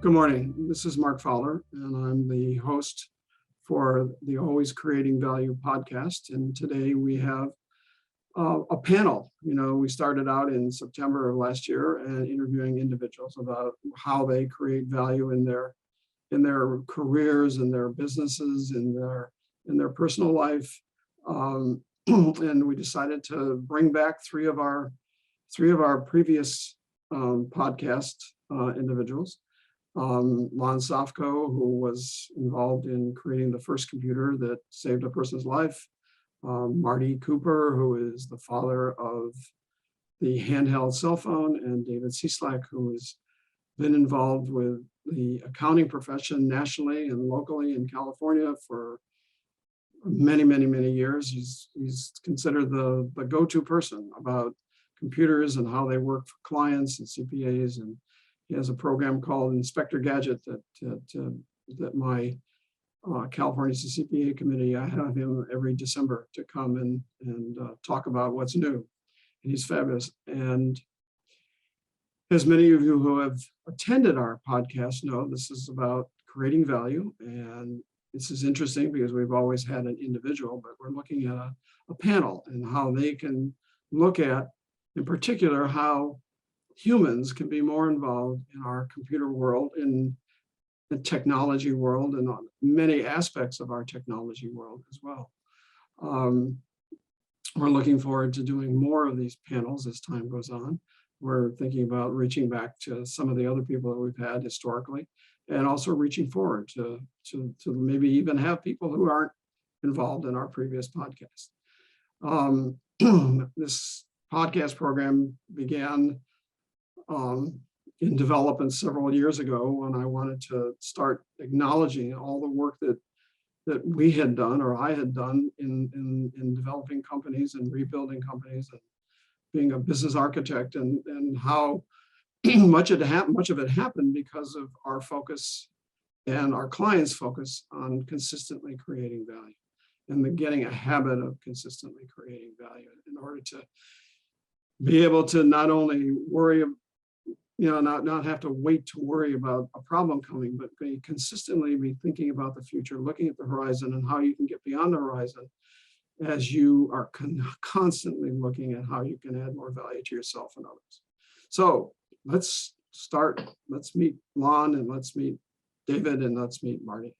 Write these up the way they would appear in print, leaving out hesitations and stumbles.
Good morning. This is Mark Fowler, and I'm the host for the Always Creating Value podcast. And today we have a panel. We started out in September of last year and interviewing individuals about how they create value in their careers, in their businesses, in their personal life. And we decided to bring back three of our previous podcast individuals. Lon Safko, who was involved in creating the first computer that saved a person's life. Marty Cooper, who is the father of the handheld cell phone, and David Cieslak, who has been involved with the accounting profession nationally and locally in California for many, many, many years. He's considered the go-to person about computers and how they work for clients and CPAs, and he has a program called Inspector Gadget that my California CPA committee, I have him every December to come and talk about what's new. And he's fabulous. And as many of you who have attended our podcast know, this is about creating value. And this is interesting because we've always had an individual, but we're looking at a panel and how they can look at, in particular, how humans can be more involved in our computer world, in the technology world, and on many aspects of our technology world as well. We're looking forward to doing more of these panels as time goes on. We're thinking about reaching back to some of the other people that we've had historically, and also reaching forward to maybe even have people who aren't involved in our previous podcast. This podcast program began in development several years ago when I wanted to start acknowledging all the work that we had done, or I had done in developing companies and rebuilding companies and being a business architect, and how much of it happened because of our focus and our clients' focus on consistently creating value and getting a habit of consistently creating value in order to be able to not only worry, not have to wait to worry about a problem coming, but consistently be thinking about the future, looking at the horizon and how you can get beyond the horizon as you are constantly looking at how you can add more value to yourself and others. So let's start. Let's meet Lon, and let's meet David, and let's meet Marty.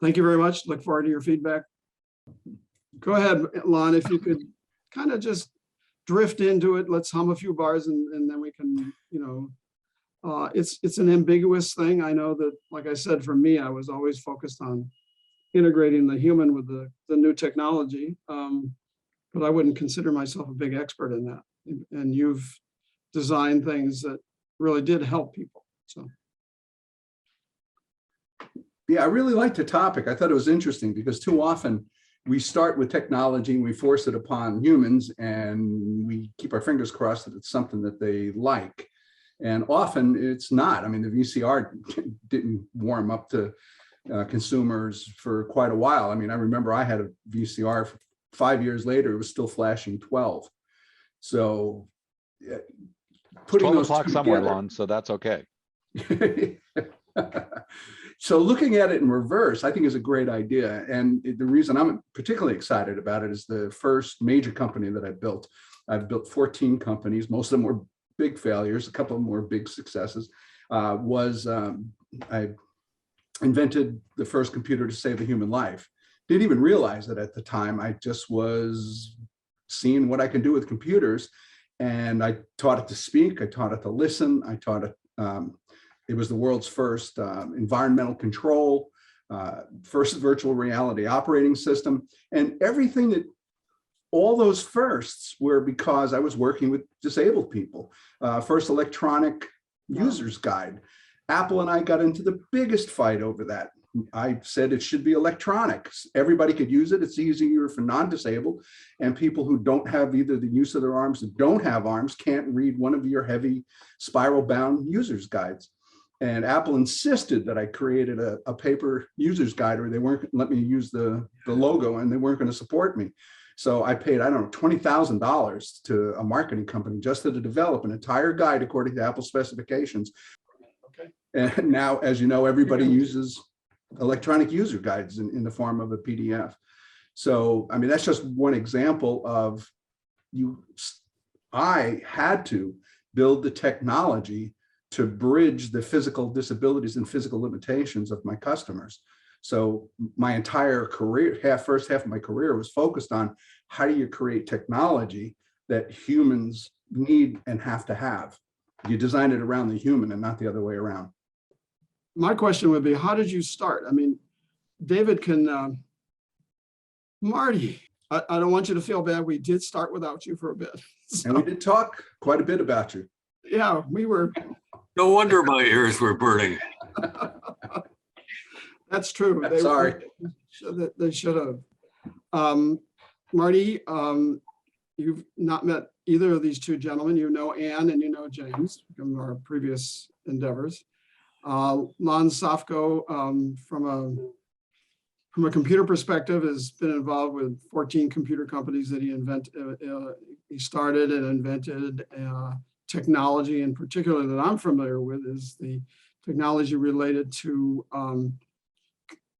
Thank you very much. Look forward to your feedback. Go ahead, Lon, if you could kind of just drift into it. Let's hum a few bars and then we can, it's an ambiguous thing. I know that, like I said, for me, I was always focused on integrating the human with the new technology, but I wouldn't consider myself a big expert in that. And you've designed things that really did help people. So. Yeah, I really liked the topic. I thought it was interesting because too often we start with technology and we force it upon humans and we keep our fingers crossed that it's something that they like. And often it's not. I mean, the VCR didn't warm up to consumers for quite a while. I mean, I remember I had a VCR 5 years later, it was still flashing 12. So putting 12 those o'clock together, somewhere, Lon, so that's okay. So looking at it in reverse, I think is a great idea. And the reason I'm particularly excited about it is the first major company that I built. I've built 14 companies. Most of them were big failures. A couple of them were big successes. I invented the first computer to save a human life. Didn't even realize that at the time. I just was seeing what I can do with computers. And I taught it to speak. I taught it to listen. I taught it. It was the world's first environmental control, first virtual reality operating system, and everything that, all those firsts were because I was working with disabled people. First electronic user's guide. Apple and I got into the biggest fight over that. I said it should be electronic. Everybody could use it. It's easier for non-disabled, and people who don't have either the use of their arms or don't have arms can't read one of your heavy spiral bound user's guides. And Apple insisted that I created a paper user's guide, or they weren't going to let me use the logo, and they weren't going to support me. So I paid, I don't know, $20,000 to a marketing company just to develop an entire guide according to Apple specifications. Okay. And now, as you know, everybody uses electronic user guides in the form of a PDF. So, I mean, that's just one example of I had to build the technology to bridge the physical disabilities and physical limitations of my customers. So my entire career, first half of my career was focused on how do you create technology that humans need and have to have. You design it around the human and not the other way around. My question would be, how did you start? I mean, David can, Marty, I don't want you to feel bad. We did start without you for a bit. So, and we did talk quite a bit about you. Yeah, we were. No wonder my ears were burning. That's true. Sorry. They should have. Marty, you've not met either of these two gentlemen. You know Ann and you know James from our previous endeavors. Lon Safko, from a computer perspective, has been involved with 14 computer companies that he started and invented. Technology in particular that I'm familiar with is the technology related to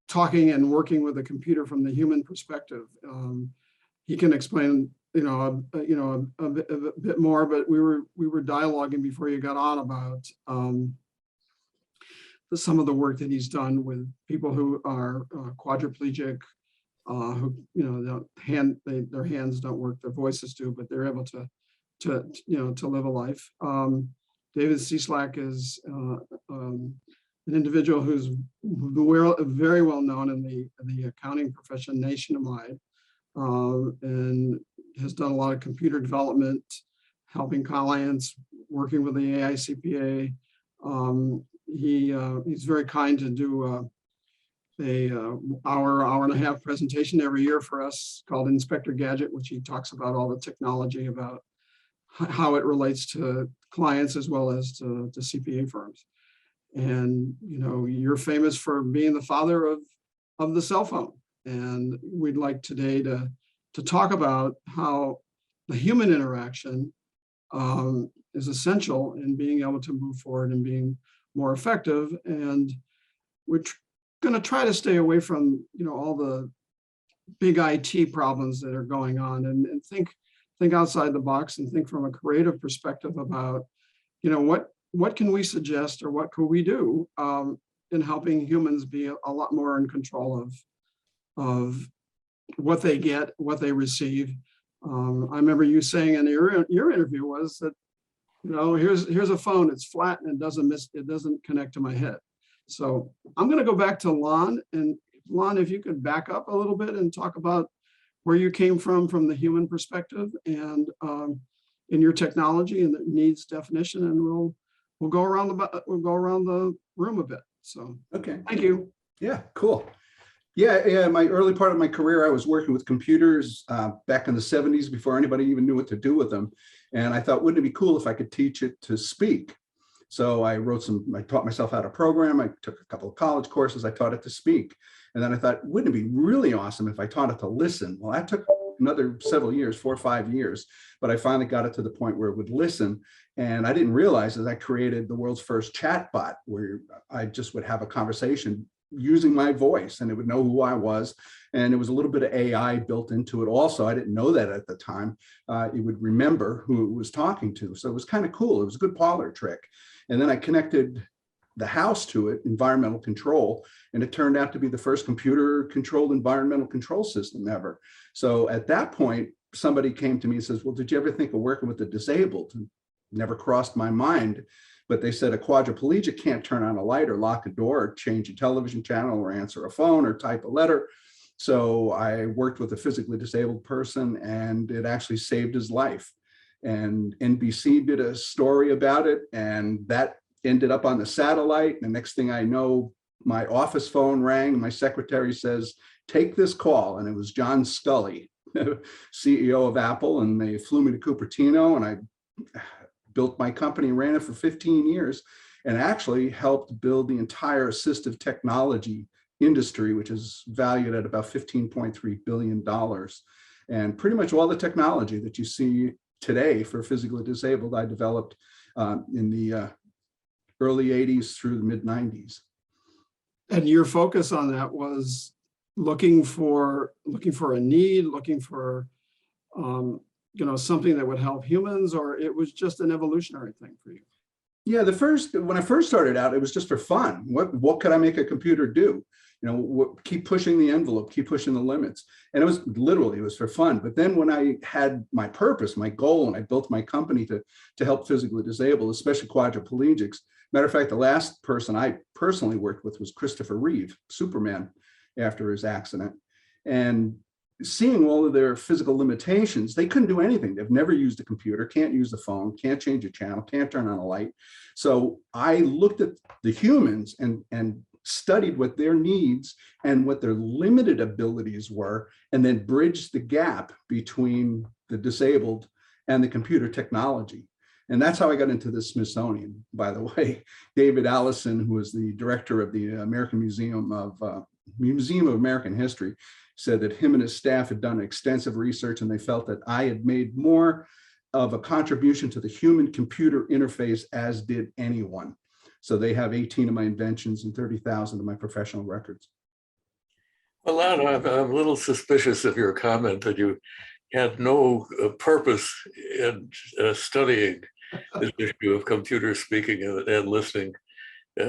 talking and working with a computer from the human perspective. He can explain, a bit more, but we were dialoguing before you got on about some of the work that he's done with people who are quadriplegic, who their hands don't work, their voices do, but they're able to live a life. David Cieslak is an individual who's very well known in the accounting profession nationwide, and has done a lot of computer development, helping clients, working with the AICPA. He's very kind to do an hour and a half presentation every year for us called Inspector Gadget, which he talks about all the technology about how it relates to clients as well as to CPA firms. And you're famous for being the father of the cell phone. And we'd like today to talk about how the human interaction is essential in being able to move forward and being more effective. And we're going to try to stay away from all the big IT problems that are going on, and think outside the box and think from a creative perspective about what can we suggest or what could we do in helping humans be a lot more in control of what they get, what they receive. I remember you saying in your interview was that here's a phone, it's flat and it doesn't connect to my head. So I'm going to go back to Lon, and Lon, if you could back up a little bit and talk about where you came from the human perspective and in your technology and the needs definition, and we'll go around the room a bit. So okay, thank you. Yeah, cool. Yeah. My early part of my career, I was working with computers back in the 70s before anybody even knew what to do with them. And I thought, wouldn't it be cool if I could teach it to speak? So I taught myself how to program. I took a couple of college courses. I taught it to speak. And then I thought, wouldn't it be really awesome if I taught it to listen? Well, that took another several years, 4 or 5 years, but I finally got it to the point where it would listen. And I didn't realize that I created the world's first chat bot, where I just would have a conversation using my voice and it would know who I was. And it was a little bit of AI built into it also. I didn't know that at the time. It would remember who it was talking to. So it was kind of cool. It was a good parlor trick. And then I connected the house to it, environmental control, and it turned out to be the first computer-controlled environmental control system ever. So at that point, somebody came to me and says, well, did you ever think of working with the disabled? And never crossed my mind, but they said a quadriplegic can't turn on a light or lock a door or change a television channel or answer a phone or type a letter. So I worked with a physically disabled person and it actually saved his life. And NBC did a story about it, and that ended up on the satellite. And the next thing I know, my office phone rang and my secretary says, take this call. And it was John Scully, CEO of Apple. And they flew me to Cupertino, and I built my company, ran it for 15 years, and actually helped build the entire assistive technology industry, which is valued at about $15.3 billion. And pretty much all the technology that you see today for physically disabled, I developed in the early 80s through the mid 90s. And your focus on that was looking for a need, looking for something that would help humans, or it was just an evolutionary thing for you? Yeah, when I first started out, it was just for fun. What could I make a computer do? Keep pushing the envelope, keep pushing the limits. And it was for fun. But then when I had my purpose, my goal, and I built my company to help physically disabled, especially quadriplegics. Matter of fact, the last person I personally worked with was Christopher Reeve, Superman, after his accident. And seeing all of their physical limitations, they couldn't do anything. They've never used a computer, can't use the phone, can't change a channel, can't turn on a light. So I looked at the humans and studied what their needs and what their limited abilities were, and then bridged the gap between the disabled and the computer technology. And that's how I got into the Smithsonian, by the way. David Allison, who was the director of the American Museum of American History, said that him and his staff had done extensive research, and they felt that I had made more of a contribution to the human-computer interface as did anyone. So they have 18 of my inventions and 30,000 of my professional records. Well, Lon, I'm a little suspicious of your comment that you had no purpose in studying this issue of computer speaking and listening,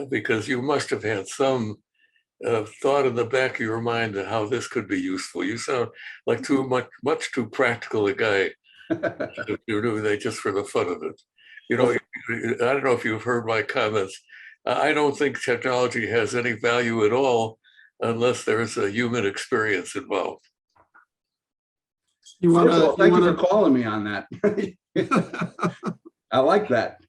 because you must have had some thought in the back of your mind of how this could be useful. You sound like much too practical a guy to do that just for the fun of it. I don't know if you've heard my comments. I don't think technology has any value at all unless there's a human experience involved. Thank you for calling me on that. I like that.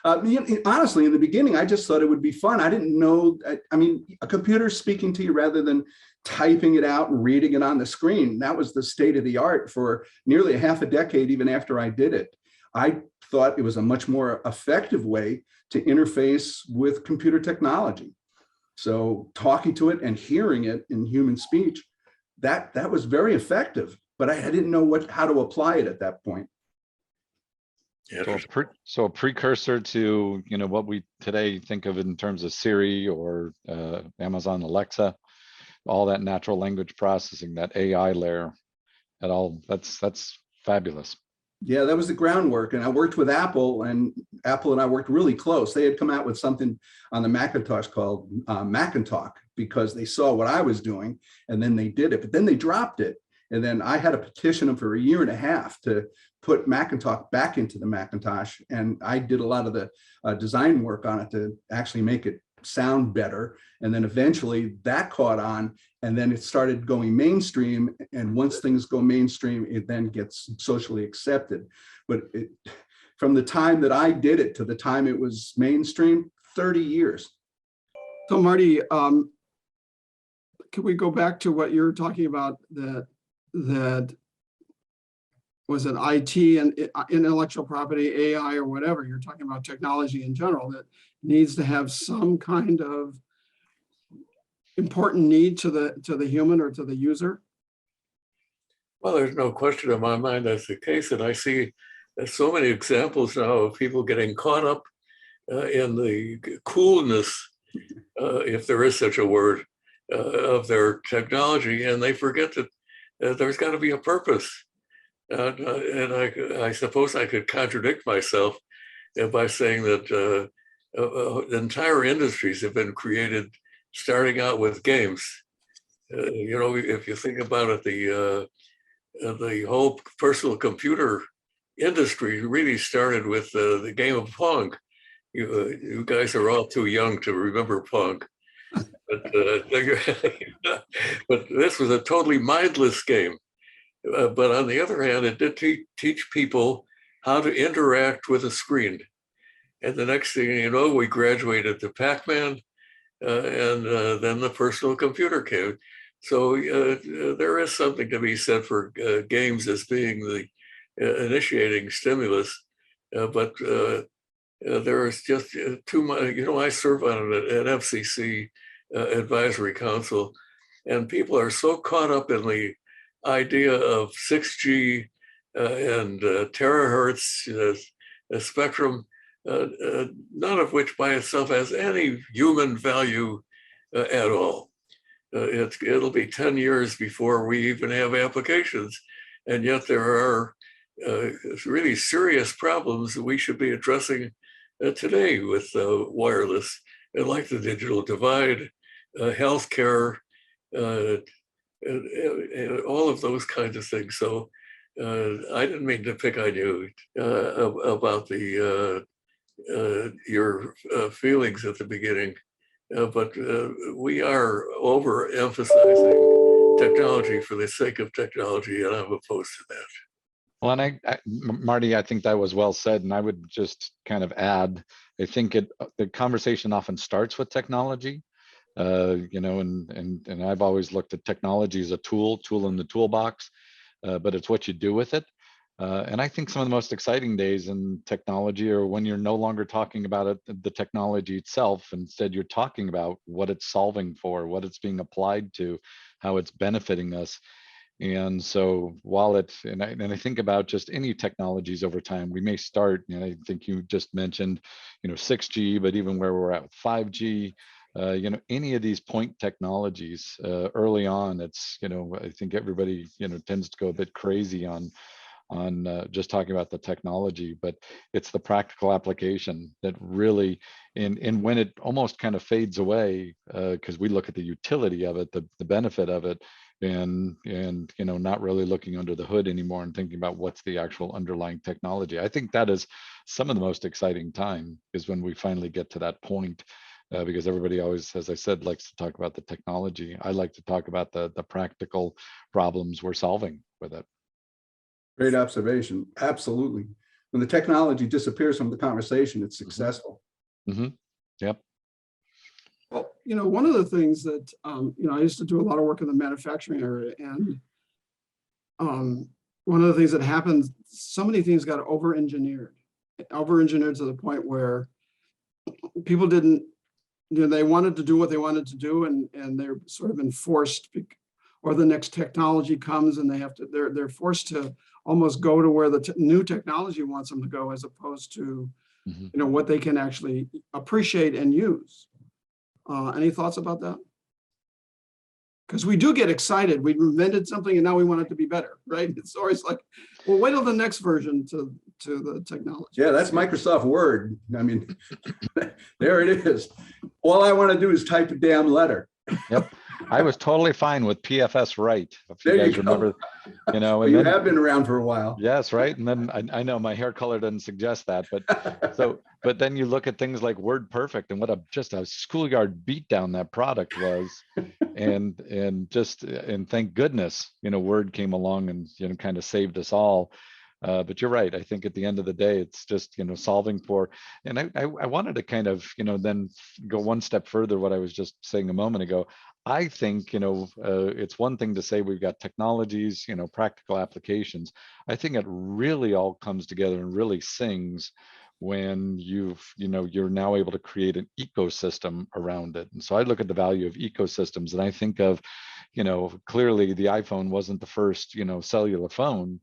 Honestly, in the beginning, I just thought it would be fun. I didn't know, a computer speaking to you rather than typing it out and reading it on the screen. That was the state of the art for nearly a half a decade, even after I did it. I thought it was a much more effective way to interface with computer technology. So talking to it and hearing it in human speech, that was very effective, but I didn't know how to apply it at that point. So a precursor to what we today think of in terms of Siri or Amazon Alexa, all that natural language processing, that AI layer, that's fabulous. Yeah, that was the groundwork. And I worked with Apple, and Apple and I worked really close. They had come out with something on the Macintosh called Macintalk, because they saw what I was doing, and then they did it, but then they dropped it. And then I had to petition them for a year and a half to put Macintalk back into the Macintosh. And I did a lot of the design work on it to actually make it sound better. And then eventually that caught on, and then it started going mainstream. And once things go mainstream, it then gets socially accepted. But from the time that I did it to the time it was mainstream, 30 years. So Marty, can we go back to what you're talking about, that was it IT and intellectual property, AI or whatever? You're talking about technology in general that needs to have some kind of important need to the human or to the user. Well, there's no question in my mind that's the case, and I see so many examples now of people getting caught up in the coolness, if there is such a word, of their technology, and they forget that there's got to be a purpose. And I suppose I could contradict myself by saying that entire industries have been created starting out with games. If you think about it, the whole personal computer industry really started with the game of Pong. You guys are all too young to remember Pong. But this was a totally mindless game. But on the other hand, it did teach people how to interact with a screen. And the next thing you know, we graduated to Pac-Man, and then the personal computer came. So there is something to be said for games as being the initiating stimulus. But there is just too much. I serve on an FCC advisory council, and people are so caught up in the idea of 6G and terahertz spectrum none of which by itself has any human value at all. It'll be 10 years before we even have applications. And yet there are really serious problems that we should be addressing today with wireless, like the digital divide, healthcare, all of those kinds of things. So I didn't mean to pick on you about your feelings at the beginning, but we are overemphasizing technology for the sake of technology, and I'm opposed to that. Well, and Marty, I think that was well said, and I would just kind of add, I think the conversation often starts with technology, you know, and I've always looked at technology as a tool in the toolbox, but it's what you do with it. And I think some of the most exciting days in technology are when you're no longer talking about the technology itself. Instead, you're talking about what it's solving for, what it's being applied to, how it's benefiting us. And so while and I think about just any technologies over time, we may start, and I think you just mentioned, you know, 6G, but even where we're at with 5G, you know, any of these point technologies early on, it's, you know, I think everybody, you know, tends to go a bit crazy on just talking about the technology, but it's the practical application that really, and when it almost kind of fades away, because we look at the utility of it, the benefit of it, and you know, not really looking under the hood anymore and thinking about what's the actual underlying technology. I think that is some of the most exciting time, is when we finally get to that point, because everybody always, as I said, likes to talk about the technology. I like to talk about the practical problems we're solving with it. Great observation. Absolutely. When the technology disappears from the conversation, it's successful. Mm-hmm. Yep. Well, you know, one of the things that, you know, I used to do a lot of work in the manufacturing area, and one of the things that happened, so many things got over-engineered to the point where people didn't, you know, they wanted to do what they wanted to do, and they're sort of enforced, or the next technology comes and they have to, they're forced to almost go to where the new technology wants them to go, as opposed to, you know, what they can actually appreciate and use. Any thoughts about that? Because we do get excited. We invented something and now we want it to be better, right? It's always like, well, wait till the next version to the technology. Yeah, that's Microsoft Word. I mean, there it is. All I want to do is type a damn letter. Yep. I was totally fine with PFS Write. If you There guys you go. remember, you know, Well, and you then, have been around for a while. yes, right. And then I know my hair color doesn't suggest that, but then you look at things like Word Perfect and what just a schoolyard beatdown that product was, and thank goodness, you know, Word came along and, you know, kind of saved us all. But you're right. I think at the end of the day, it's just, you know, solving for, and I wanted to kind of, you know, then go one step further, what I was just saying a moment ago. I think, you know, it's one thing to say we've got technologies, you know, practical applications. I think it really all comes together and really sings when you're now able to create an ecosystem around it. And so I look at the value of ecosystems, and I think of, you know, clearly the iPhone wasn't the first, you know, cellular phone,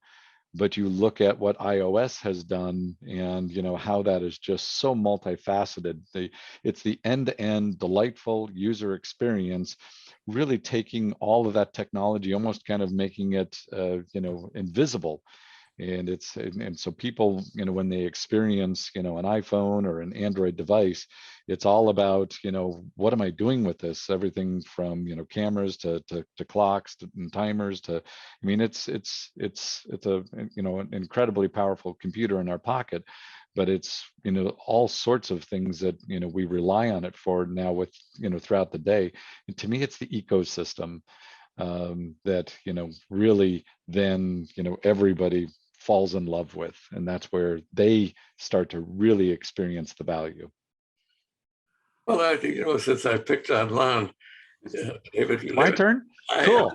but you look at what iOS has done, and, you know, how that is just so multifaceted. It's the end-to-end delightful user experience, really taking all of that technology, almost kind of making it, you know, invisible. And so people, you know, when they experience, you know, an iPhone or an Android device, it's all about, you know, what am I doing with this? Everything from, you know, cameras to clocks and timers to, I mean, it's a, you know, an incredibly powerful computer in our pocket, but it's, you know, all sorts of things that, you know, we rely on it for now with, you know, throughout the day. And to me, it's the ecosystem that, you know, really then, you know, everybody falls in love with, and that's where they start to really experience the value. Well, I think, you know, since I picked on Lon, David, My turn. Cool.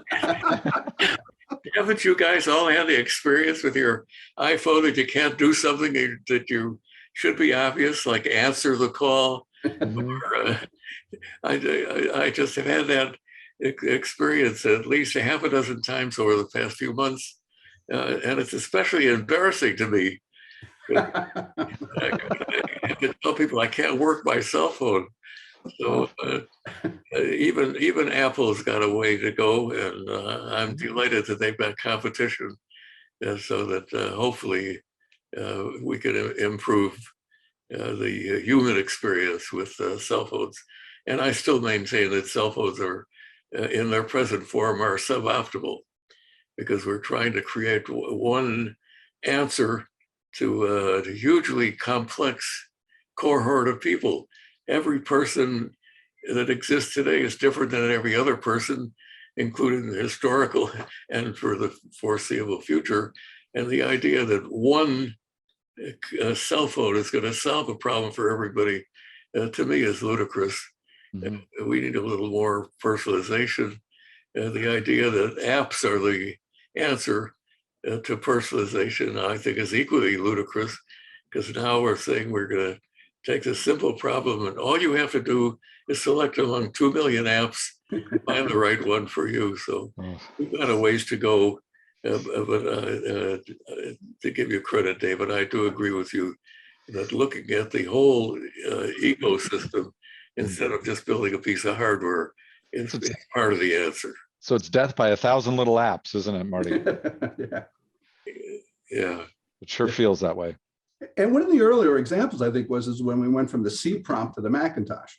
Haven't you guys all had the experience with your iPhone that you can't do something that you should be obvious, like answer the call? I just have had that experience at least a half a dozen times over the past few months. And it's especially embarrassing to me. have to tell people I can't work my cell phone. So even Apple's got a way to go, and I'm delighted that they've got competition, so that hopefully we can improve the human experience with cell phones. And I still maintain that cell phones are, in their present form, are suboptimal, because we're trying to create one answer to a hugely complex cohort of people. Every person that exists today is different than every other person, including the historical and for the foreseeable future. And the idea that one cell phone is going to solve a problem for everybody, to me, is ludicrous. Mm-hmm. We need a little more personalization. The idea that apps are the answer to personalization, I think, is equally ludicrous, because now we're saying we're going to take this simple problem and all you have to do is select among 2 million apps, find the right one for you. So we've got a ways to go. But to give you credit, David, I do agree with you that looking at the whole ecosystem instead of just building a piece of hardware is part of the answer. So it's death by 1,000 little apps, isn't it, Marty? Yeah. It sure feels that way. And one of the earlier examples, I think, was when we went from the C prompt to the Macintosh.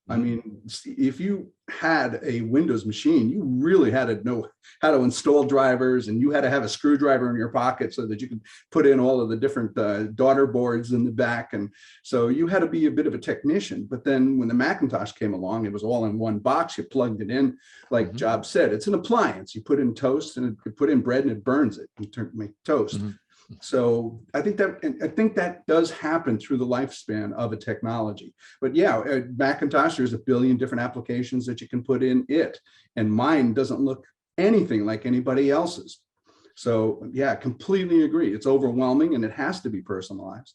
I mean, if you had a Windows machine, you really had to know how to install drivers, and you had to have a screwdriver in your pocket so that you could put in all of the different daughter boards in the back. And so you had to be a bit of a technician. But then when the Macintosh came along, it was all in one box. You plugged it in, like Jobs said, it's an appliance. You put in toast and you put in bread and it burns it and make toast. So I think that does happen through the lifespan of a technology. But yeah, Macintosh, there's a billion different applications that you can put in it, and mine doesn't look anything like anybody else's. So yeah, completely agree. It's overwhelming and it has to be personalized.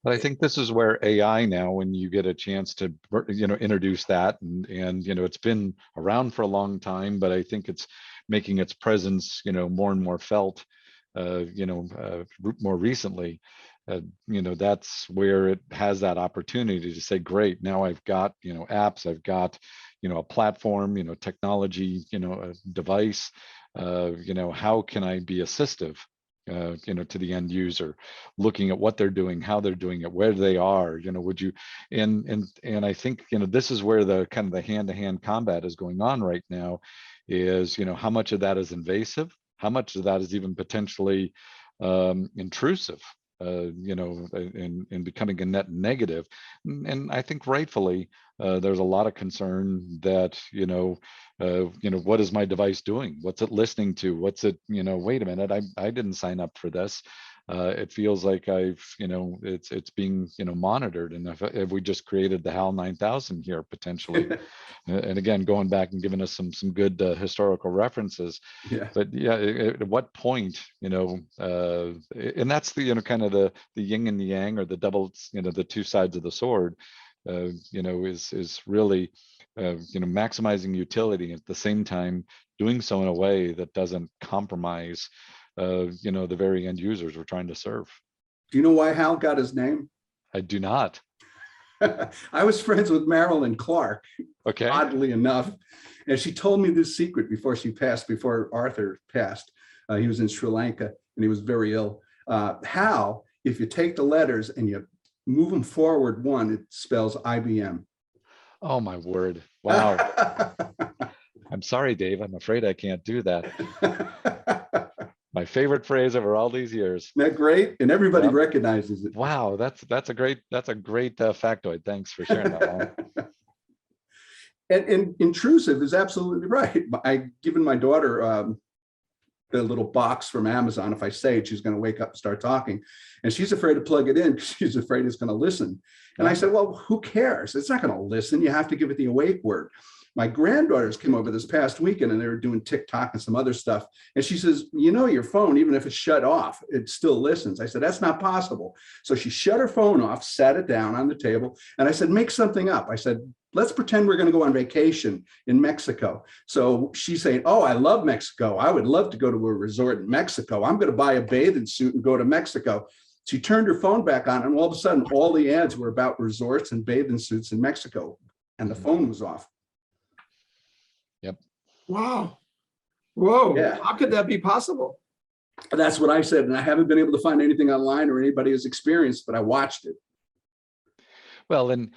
But I think this is where AI now, when you get a chance to, introduce that, and it's been around for a long time, but I think it's making its presence, more and more felt. More recently, that's where it has that opportunity to say, great, now I've got, apps, I've got, a platform, technology, a device, how can I be assistive, to the end user, looking at what they're doing, how they're doing it, where they are, would you, and I think, this is where the kind of the hand-to-hand combat is going on right now, is, how much of that is invasive, how much of that is even potentially intrusive, in becoming a net negative. And I think rightfully, there's a lot of concern that, what is my device doing? What's it listening to? What's it, wait a minute, I didn't sign up for this. It feels like I've, it's being, monitored. And if we just created the HAL 9000 here potentially, and again, going back and giving us some good historical references. Yeah. But yeah, at what point, and that's the, kind of the yin and the yang, or the double, the two sides of the sword, is really, maximizing utility, at the same time doing so in a way that doesn't compromise the very end users we're trying to serve. Do you know why Hal got his name? I do not. I was friends with Marilyn Clark, okay, oddly enough, and she told me this secret before Arthur passed. He was in Sri Lanka and he was very ill. Hal, if you take the letters and you move them forward one, it spells IBM. Oh my word. Wow. I'm sorry, Dave. I'm afraid I can't do that. My favorite phrase over all these years. Isn't that great? And everybody recognizes it. Wow, that's a great factoid. Thanks for sharing that. And intrusive is absolutely right. I've given my daughter the little box from Amazon. If I say it, she's going to wake up and start talking, and she's afraid to plug it in because she's afraid it's going to listen. And I said, well, who cares? It's not going to listen. You have to give it the awake word. My granddaughters came over this past weekend and they were doing TikTok and some other stuff. And she says, your phone, even if it's shut off, it still listens. I said, that's not possible. So she shut her phone off, sat it down on the table. And I said, make something up. I said, let's pretend we're going to go on vacation in Mexico. So she's saying, oh, I love Mexico. I would love to go to a resort in Mexico. I'm going to buy a bathing suit and go to Mexico. She turned her phone back on, and all of a sudden, all the ads were about resorts and bathing suits in Mexico, and the phone was off. Wow. Whoa. Yeah. How could that be possible? That's what I said, and I haven't been able to find anything online or anybody has experienced, but I watched it. Well, and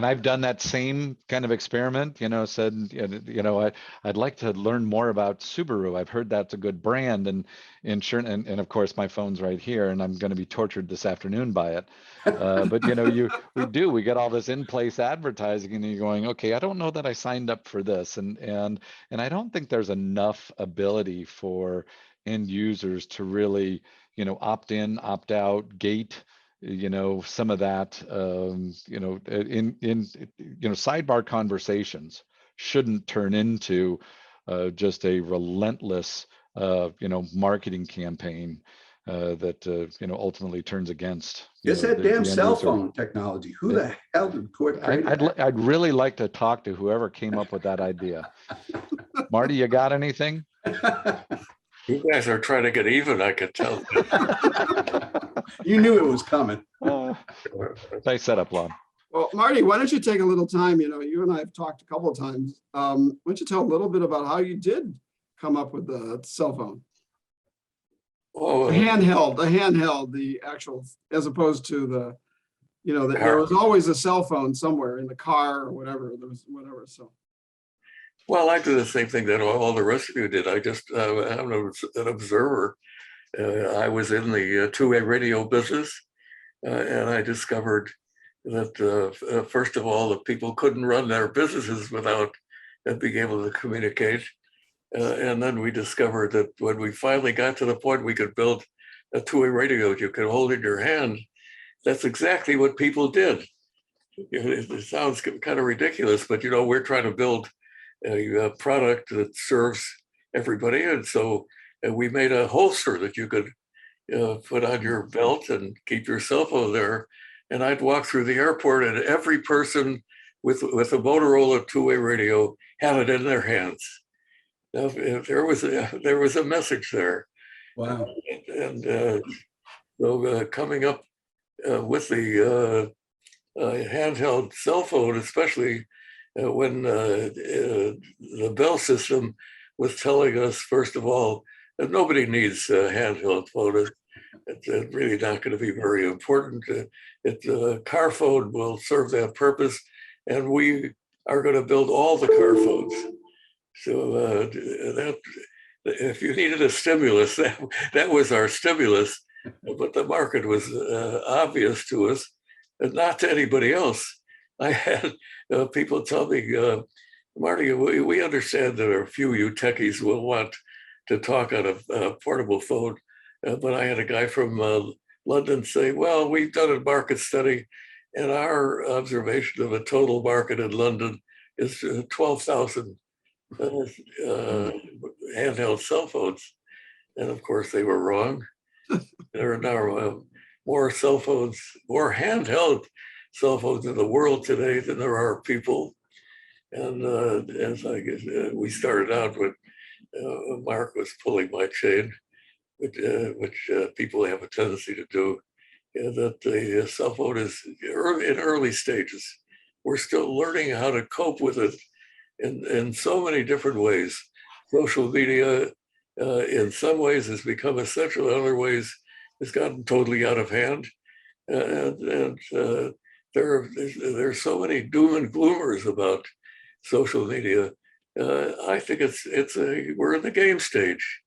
I've done that same kind of experiment, said, I'd like to learn more about Subaru. I've heard that's a good brand, and and of course my phone's right here, and I'm going to be tortured this afternoon by it. But we get all this in-place advertising, and you're going, okay, I don't know that I signed up for this, and I don't think there's enough ability for end users to really, opt in, opt out, gate some of that, in sidebar conversations shouldn't turn into just a relentless, marketing campaign that, ultimately turns against. It's that damn the cell end user. phone technology. Who the hell did create that? I'd really like to talk to whoever came up with that idea. Marty, you got anything? You guys are trying to get even, I could tell. You knew it was coming. Nice setup, Lon. Well, Marty, why don't you take a little time? You and I have talked a couple of times. Why don't you tell a little bit about how you did come up with the cell phone? Oh, The handheld, the actual, as opposed to there was always a cell phone somewhere in the car or whatever. There was whatever. So. well, I do the same thing that all the rest of you did. I just am an observer. I was in the two-way radio business, and I discovered that, first of all, that people couldn't run their businesses without being able to communicate. And then we discovered that when we finally got to the point we could build a two-way radio you could hold in your hand, that's exactly what people did. It sounds kind of ridiculous, but we're trying to build a product that serves everybody. And so we made a holster that you could put on your belt and keep your cell phone there. And I'd walk through the airport, and every person with a Motorola two-way radio had it in their hands. Now, there was a message there. Wow. And so coming up with the handheld cell phone, especially when the Bell system was telling us, first of all, that nobody needs a handheld phone. It's really not going to be very important. The car phone will serve that purpose, and we are going to build all the car phones. So that if you needed a stimulus, that was our stimulus. But the market was obvious to us, and not to anybody else. I had people tell me, Marty, we understand that a few of you techies will want to talk on a portable phone. But I had a guy from London say, well, we've done a market study, and our observation of a total market in London is 12,000 handheld cell phones. And of course, they were wrong. There are now more cell phones, more handheld cell phones in the world today than there are people. And as we started out with, Mark was pulling my chain, which people have a tendency to do, that the cell phone is in early stages. We're still learning how to cope with it in so many different ways. Social media, in some ways, has become essential. In other ways, it's gotten totally out of hand. And there's so many doom and gloomers about social media. I think we're in the game stage.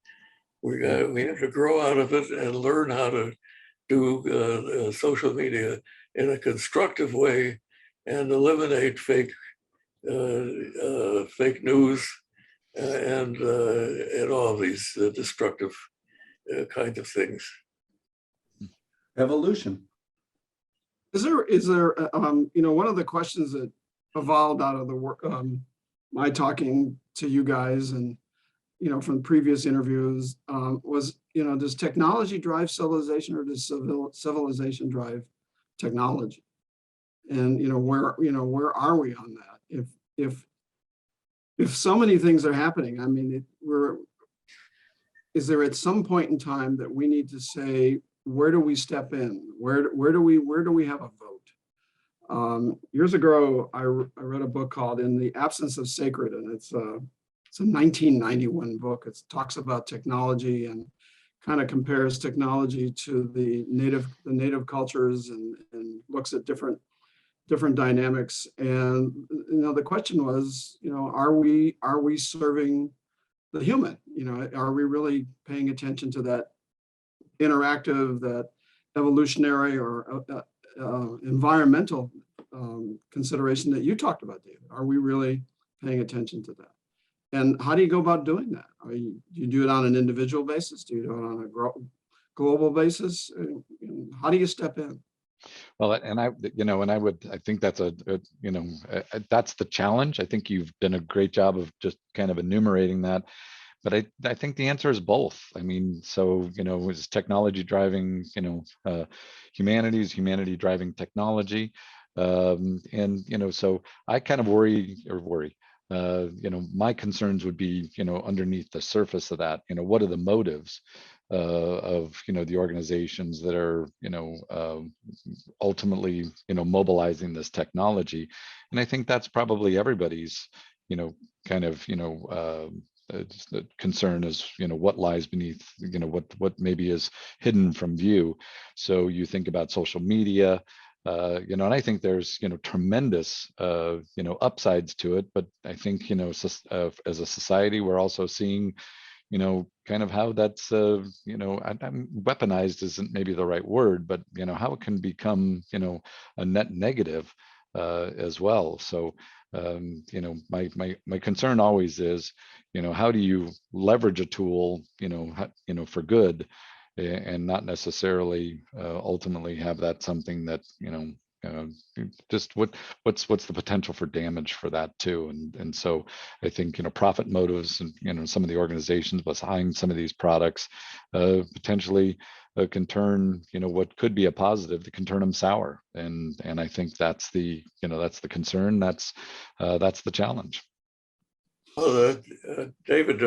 We have to grow out of it and learn how to do social media in a constructive way and eliminate fake news and all of these destructive kinds of things. Evolution. Is there one of the questions that evolved out of the work, my talking to you guys and from previous interviews was, does technology drive civilization, or does civilization drive technology? And where are we on that? If so many things are happening, I mean, is there at some point in time that we need to say where do we step in? Where do we have a vote? Years ago, I read a book called "In the Absence of Sacred," and it's a 1991 book. It talks about technology and kind of compares technology to the native cultures and looks at different dynamics. And the question was, are we serving the human? Are we really paying attention to that interactive, that evolutionary or environmental consideration that you talked about, David? Are we really paying attention to that? And how do you go about doing that? Do you do it on an individual basis? Do you do it on a global basis? How do you step in? Well, and I think that's that's the challenge. I think you've done a great job of just kind of enumerating that. But I think the answer is both. I mean, so, is technology driving, humanity driving technology? So I kind of worry. My concerns would be, underneath the surface of that, what are the motives of, the organizations that are, ultimately, mobilizing this technology. And I think that's probably everybody's, kind of, the concern is, what lies beneath, what maybe is hidden from view. So you think about social media, and I think there's, tremendous, upsides to it. But I think, as a society, we're also seeing, kind of how that's, weaponized isn't maybe the right word, but, how it can become, a net negative as well. So, my concern always is, how do you leverage a tool, for good, and not necessarily ultimately have that something that, just what's the potential for damage for that too. And so I think, profit motives and, some of the organizations behind some of these products potentially can turn, what could be a positive, that can turn them sour. And I think that's the concern. That's the challenge. Well, David,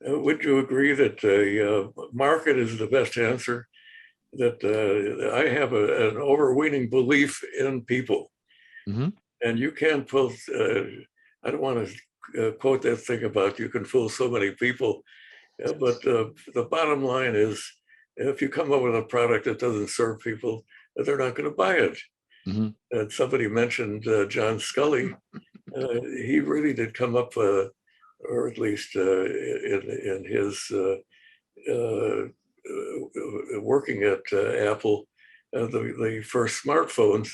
would you agree that the market is the best answer? That I have an overweening belief in people. Mm-hmm. And you can't pull, I don't want to quote that thing about you can fool so many people, but the bottom line is, if you come up with a product that doesn't serve people, they're not going to buy it. Mm-hmm. And somebody mentioned John Scully. He really did come up, or at least in his working at Apple, the first smartphones,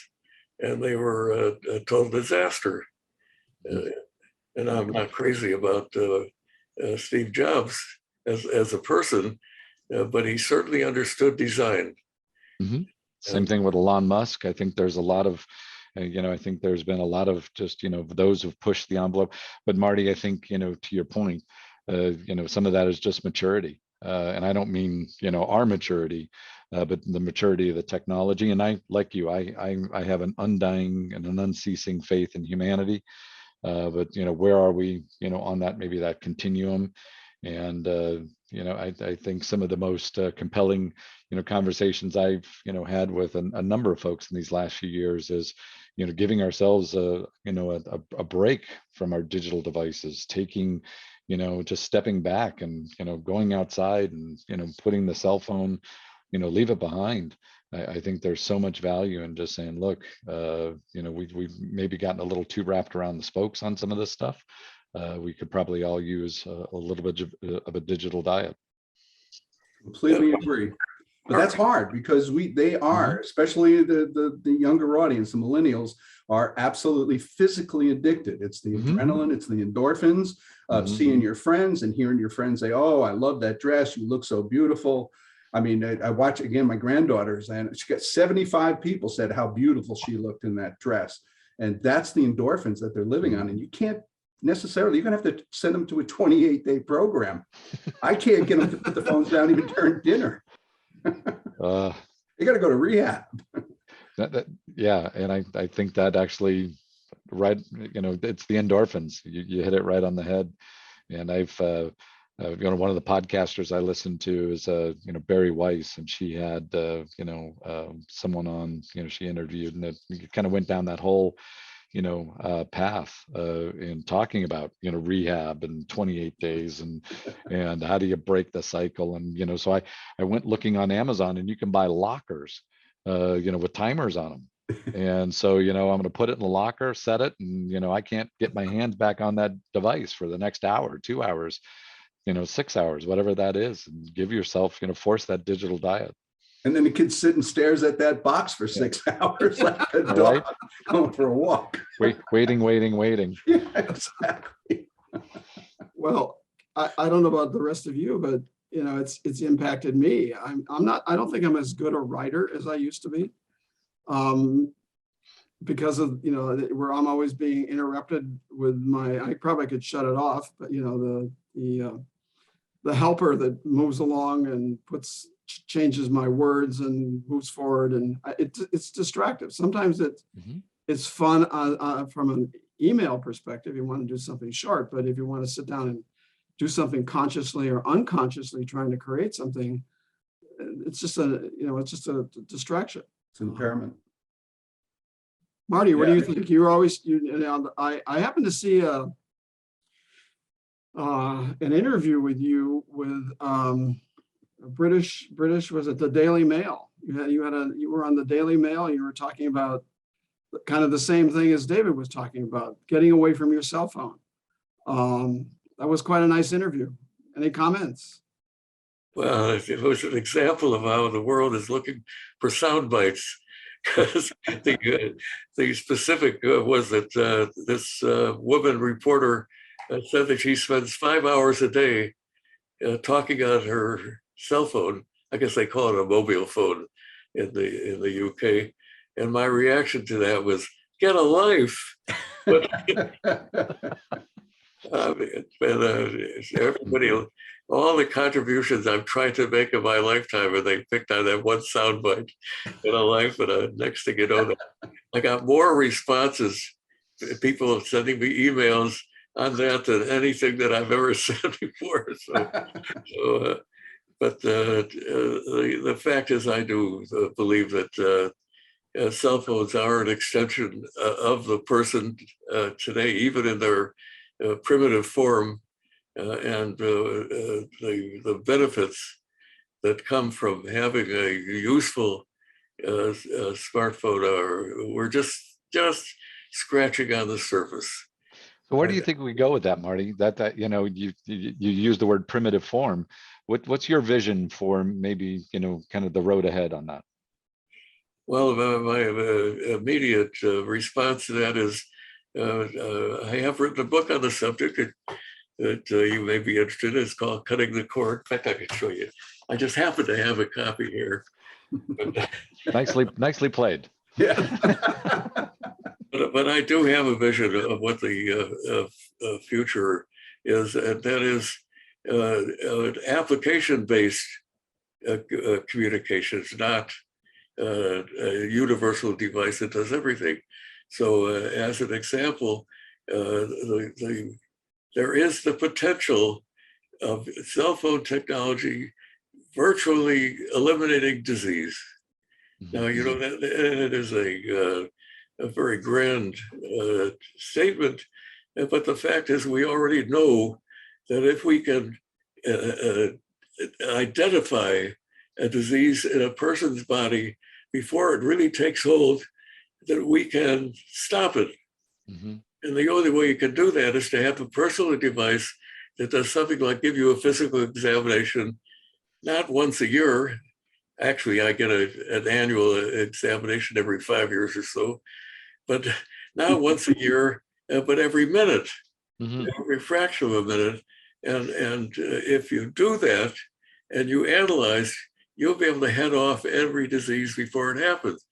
and they were a total disaster. And I'm not crazy about Steve Jobs as a person, but he certainly understood design. Mm-hmm. Same thing with Elon Musk. I think there's a lot of, I think there's been a lot of just, those who've pushed the envelope. But Marty, I think, to your point, some of that is just maturity. And I don't mean, our maturity, but the maturity of the technology. And I, like you, I have an undying and an unceasing faith in humanity. But, where are we, on that, maybe that continuum? And, I think some of the most compelling, conversations I've, had with a number of folks in these last few years is, giving ourselves a break from our digital devices, taking, just stepping back and, going outside and, putting the cell phone, leave it behind. I think there's so much value in just saying, look, we've maybe gotten a little too wrapped around the spokes on some of this stuff. We could probably all use a little bit of a digital diet. Completely agree. But that's hard because they are, especially the younger audience, the millennials, are absolutely physically addicted. It's the adrenaline, it's the endorphins of seeing your friends and hearing your friends say, "Oh, I love that dress. You look so beautiful." I mean, I watch again my granddaughters, and she got 75 people said how beautiful she looked in that dress, and that's the endorphins that they're living on. And you can't necessarily, you're gonna have to send them to a 28-day program. I can't get them to put the phones down even during dinner. You got to go to rehab. Yeah, and I think that actually, right, it's the endorphins. You hit it right on the head. And I've one of the podcasters I listened to is, Barry Weiss, and she had, someone on, she interviewed, and it kind of went down that whole, path in talking about, rehab and 28 days and how do you break the cycle. And, so I went looking on Amazon, and you can buy lockers, with timers on them. And so, I'm going to put it in the locker, set it, and, I can't get my hands back on that device for the next hour, 2 hours, 6 hours, whatever that is, and give yourself, force that digital diet. And then the kid sit and stares at that box for 6 hours like a dog Right. going for a walk. Waiting. Yeah, exactly. Well, I don't know about the rest of you, but it's impacted me. I don't think I'm as good a writer as I used to be. Because of, where I'm always being interrupted with I probably could shut it off, but the helper that moves along and changes my words and moves forward, and it's distractive. Sometimes it's fun from an email perspective. You want to do something short, but if you want to sit down and do something consciously or unconsciously trying to create something, it's just a distraction. It's an impairment. Marty, what do you think? You're always, I happened to see an interview with you with British, was it the Daily Mail? You were on the Daily Mail, and you were talking about kind of the same thing as David was talking about, getting away from your cell phone. That was quite a nice interview. Any comments? Well, it was an example of how the world is looking for sound bites. Because the specific was that this woman reporter said that she spends 5 hours a day talking on her cell phone. I guess they call it a mobile phone in the UK. And my reaction to that was, get a life. But everybody, all the contributions I'm trying to make in my lifetime, and they picked on that one soundbite in a life, and next thing you know, I got more responses, people sending me emails on that than anything that I've ever said before. But the fact is, I do believe that cell phones are an extension of the person today, even in their primitive form, and the benefits that come from having a useful smartphone we're just scratching on the surface. So where do you think we go with that, Marty? That you use the word primitive form. What's your vision for maybe kind of the road ahead on that? Well, my immediate response to that is I have written a book on the subject that you may be interested in. It's called Cutting the Cork. In fact, I can show you. I just happen to have a copy here. Nicely played. Yeah. But I do have a vision of what the future is, and that is application-based communications, not a universal device that does everything. So as an example, there is the potential of cell phone technology virtually eliminating disease. Now, that it is a very grand statement, but the fact is we already know that if we can identify a disease in a person's body before it really takes hold, that we can stop it. Mm-hmm. And the only way you can do that is to have a personal device that does something like give you a physical examination, not once a year. Actually, I get an annual examination every 5 years or so, but not once a year, but every minute, every fraction of a minute. And if you do that and you analyze, you'll be able to head off every disease before it happens.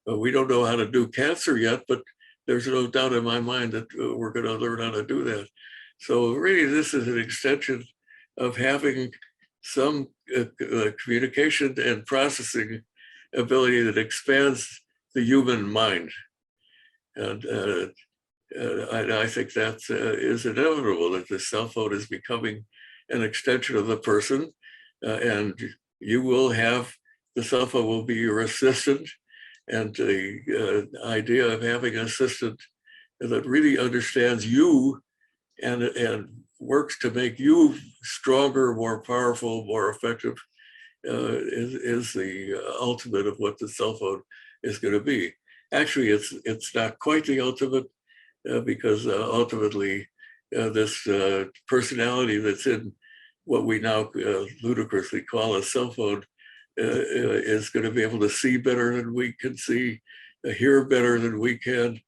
We don't know how to do cancer yet, but there's no doubt in my mind that we're going to learn how to do that. So really, this is an extension of having some communication and processing ability that expands the human mind. And I think that is inevitable, that the cell phone is becoming an extension of the person, and you will have, the cell phone will be your assistant. And the idea of having an assistant that really understands you and works to make you stronger, more powerful, more effective is the ultimate of what the cell phone is going to be. Actually, it's not quite the ultimate because ultimately this personality that's in what we now ludicrously call a cell phone is going to be able to see better than we can see, hear better than we can,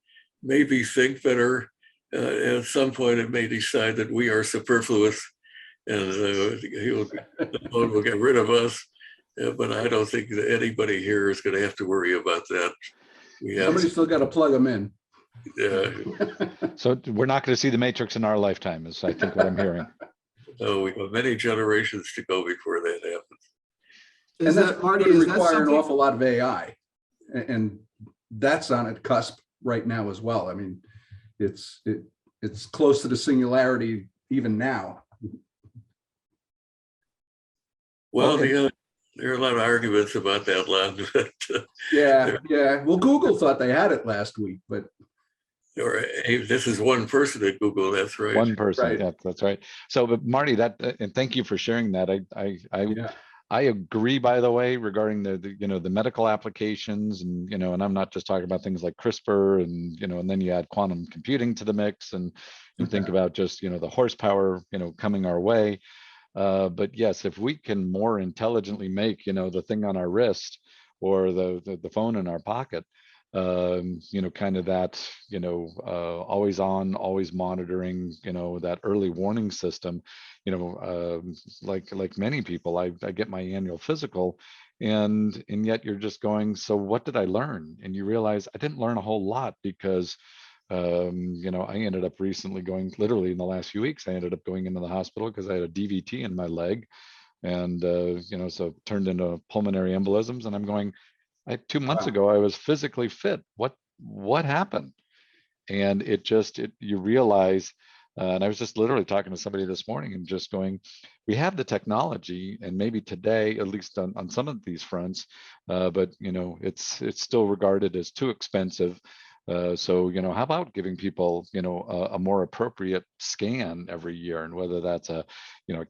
maybe think better. At some point, it may decide that we are superfluous, and the phone will get rid of us. But I don't think that anybody here is going to have to worry about that. Somebody's still got to plug them in. So we're not going to see the Matrix in our lifetime, is I think what I'm hearing. No, we have many generations to go before that happens. Is And that's that, Marty, going to is that require an something? awful lot of AI, and that's on a cusp right now as well. I mean, it's close to the singularity even now. Well, Okay. there are a lot of arguments about that, Lon. But, Yeah. Well, Google thought they had it last week, but or hey, this is one person at Google. That's right. One person, Right. yeah, that's right. So, but Marty, that and thank you for sharing that. yeah, I agree, by the way, regarding the medical applications, and and I'm not just talking about things like CRISPR, and and then you add quantum computing to the mix, and think about just the horsepower coming our way. But yes, if we can more intelligently make the thing on our wrist or the phone in our pocket, kind of that always on, always monitoring, that early warning system, like many people, I get my annual physical, and yet you're just going, so what did I learn? And you realize I didn't learn a whole lot, because I ended up recently going, literally in the last few weeks, I ended up going into the hospital because I had a DVT in my leg, and so it turned into pulmonary embolisms, and I'm going, 2 months ago I was physically fit. What happened? And you realize, and I was just literally talking to somebody this morning and just going, we have the technology, and maybe today, at least on some of these fronts, but it's still regarded as too expensive. So how about giving people a more appropriate scan every year, and whether that's a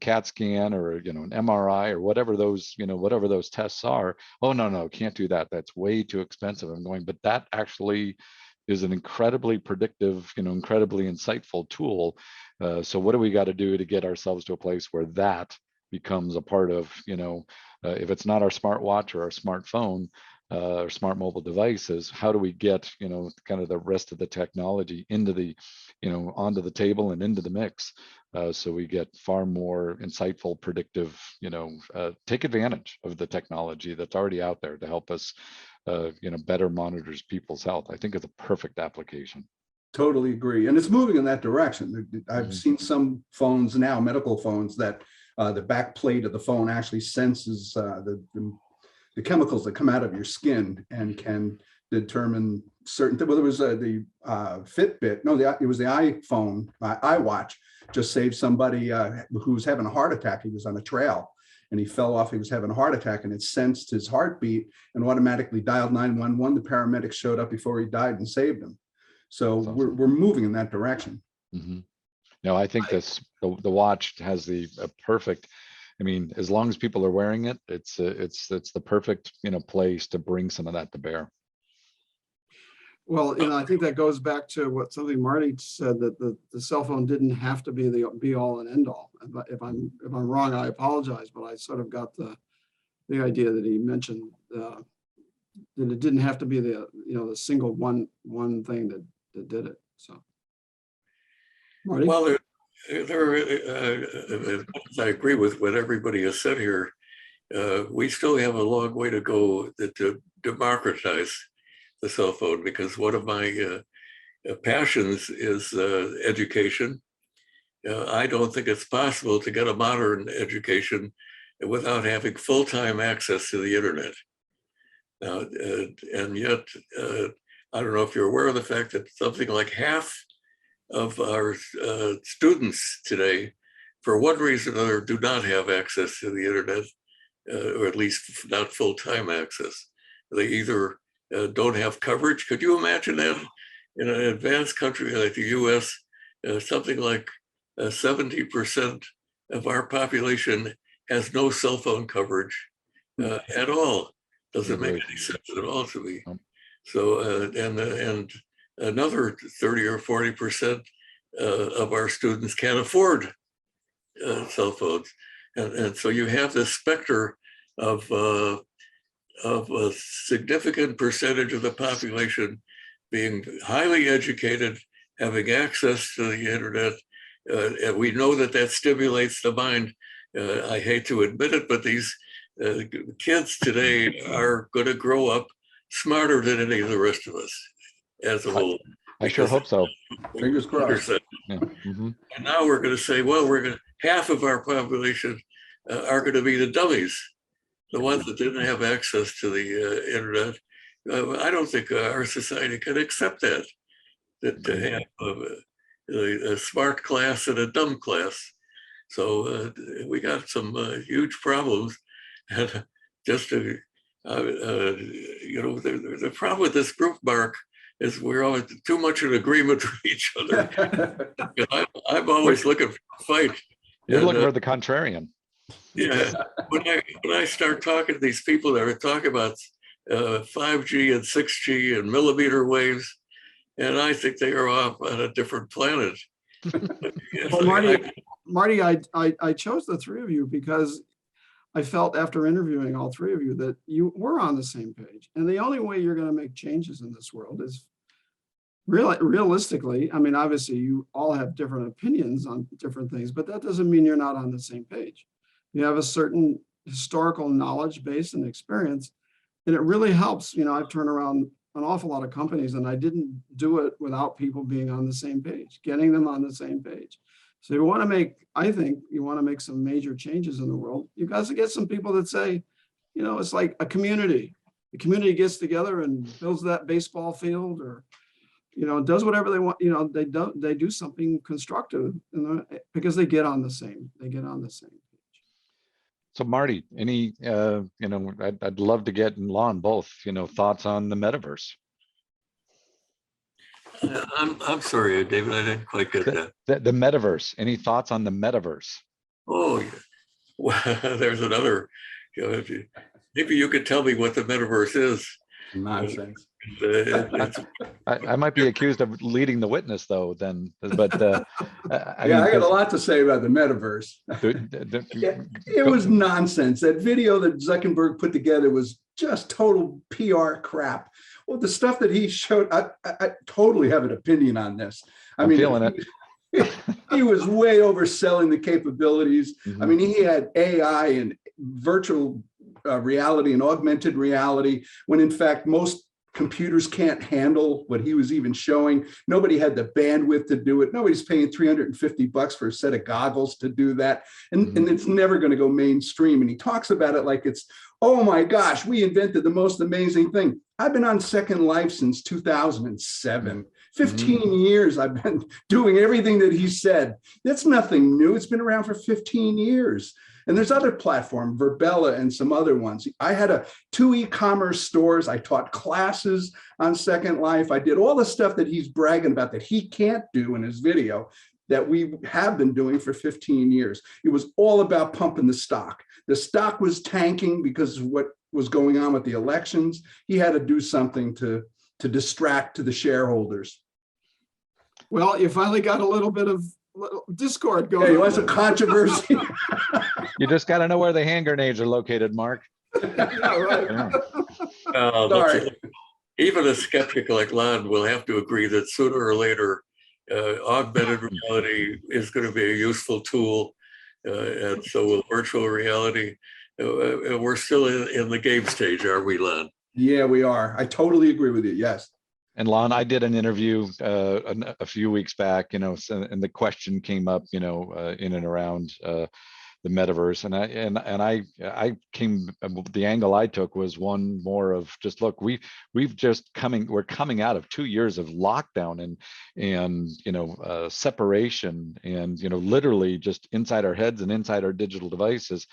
CAT scan or an MRI or whatever those tests are. Oh, no, can't do that, that's way too expensive. I'm going, but that actually is an incredibly predictive, incredibly insightful tool. So what do we got to do to get ourselves to a place where that becomes a part of, if it's not our smartwatch or our smartphone, or smart mobile devices, how do we get, kind of the rest of the technology into the, onto the table and into the mix, so we get far more insightful, predictive, take advantage of the technology that's already out there to help us, better monitors people's health. I think it's a perfect application. totally agree. And it's moving in that direction. I've seen some phones now, medical phones, that the back plate of the phone actually senses the chemicals that come out of your skin and can determine certain things. Well, there was the Fitbit. No, it was the iPhone, iWatch, just saved somebody who was having a heart attack. He was on a trail and he fell off. He was having a heart attack, and it sensed his heartbeat and automatically dialed 911. The paramedics showed up before he died and saved him. So That's awesome. we're moving in that direction. Mm-hmm. No, I think the watch has the perfect. I mean, as long as people are wearing it, it's the perfect place to bring some of that to bear. Well, I think that goes back to something Marty said, that the cell phone didn't have to be the be all and end all. If I'm wrong, I apologize, but I sort of got the idea that he mentioned, that it didn't have to be the single one thing that did it. So, Marty? Well, I agree with what everybody has said here. We still have a long way to go to democratize the cell phone, because one of my passions is education. I don't think it's possible to get a modern education without having full-time access to the internet. Now, and yet, I don't know if you're aware of the fact that something like half of our students today for one reason or another, do not have access to the internet, or at least not full-time access. They either don't have coverage. Could you imagine that in an advanced country like the US, something like 70% of our population has no cell phone coverage at all? Doesn't make any sense at all to me. So, and another 30 or 40% of our students can't afford cell phones. And so you have this specter of a significant percentage of the population being highly educated, having access to the internet. And we know that that stimulates the mind. I hate to admit it, but these kids today are going to grow up smarter than any of the rest of us as a whole. I sure hope so. Fingers crossed. Yeah. Mm-hmm. And now we're going to say, well, half of our population are going to be the dummies, the ones that didn't have access to the internet. I don't think our society can accept that to have a smart class and a dumb class. So we got some huge problems. And just to, the problem with this group, Mark, is we're always too much in agreement with each other. I'm always looking for a fight. You're looking for the contrarian. Yeah, when I start talking to these people that are talking about 5G and 6G and millimeter waves, and I think they are off on a different planet. Well, Marty, I chose the three of you because I felt after interviewing all three of you that you were on the same page. And the only way you're going to make changes in this world is realistically, I mean, obviously you all have different opinions on different things, but that doesn't mean you're not on the same page. You have a certain historical knowledge base and experience, and it really helps. I've turned around an awful lot of companies, and I didn't do it without people being on the same page, getting them on the same page. So I think you want to make some major changes in the world. You got to get some people that say, it's like a community. The community gets together and builds that baseball field, or, does whatever they want. They do something constructive, because they get on the same page. So Marty, any, I'd love to get, and Lon both, thoughts on the metaverse. I'm sorry, David, I didn't quite get that. The metaverse, any thoughts on the metaverse? Oh, yeah. Well, there's another, maybe you could tell me what the metaverse is. Nonsense. I might be accused of leading the witness though, then, but I got a lot to say about the metaverse. It was nonsense. That video that Zuckerberg put together was just total PR crap. Well, the stuff that he showed, I totally have an opinion on this. I'm feeling it. He was way overselling the capabilities. Mm-hmm. I mean, he had AI and virtual reality and augmented reality, when in fact most computers can't handle what he was even showing. Nobody had the bandwidth to do it. Nobody's paying $350 for a set of goggles to do that. And it's never going to go mainstream. And he talks about it like it's, oh my gosh, we invented the most amazing thing. I've been on Second Life since 2007. 15 years I've been doing everything that he said. That's nothing new. It's been around for 15 years. And there's other platforms, Verbella and some other ones. I had 2 e-commerce stores. I taught classes on Second Life. I did all the stuff that he's bragging about that he can't do in his video that we have been doing for 15 years. It was all about pumping the stock. The stock was tanking because of what was going on with the elections. He had to do something to distract to the shareholders. Well, you finally got a little bit of discord going. Yeah, he wants a controversy. You just got to know where the hand grenades are located, Mark. Yeah, right. Yeah. Sorry. Even a skeptic like Lon will have to agree that sooner or later, augmented reality is going to be a useful tool, and so will virtual reality. We're still in the game stage, are we, Lon? Yeah, we are. I totally agree with you. Yes. And Lon, I did an interview a few weeks back, and the question came up, in and around the metaverse. And I came, the angle I took was one more of just, look, we're coming out of 2 years of lockdown and separation and literally just inside our heads and inside our digital devices.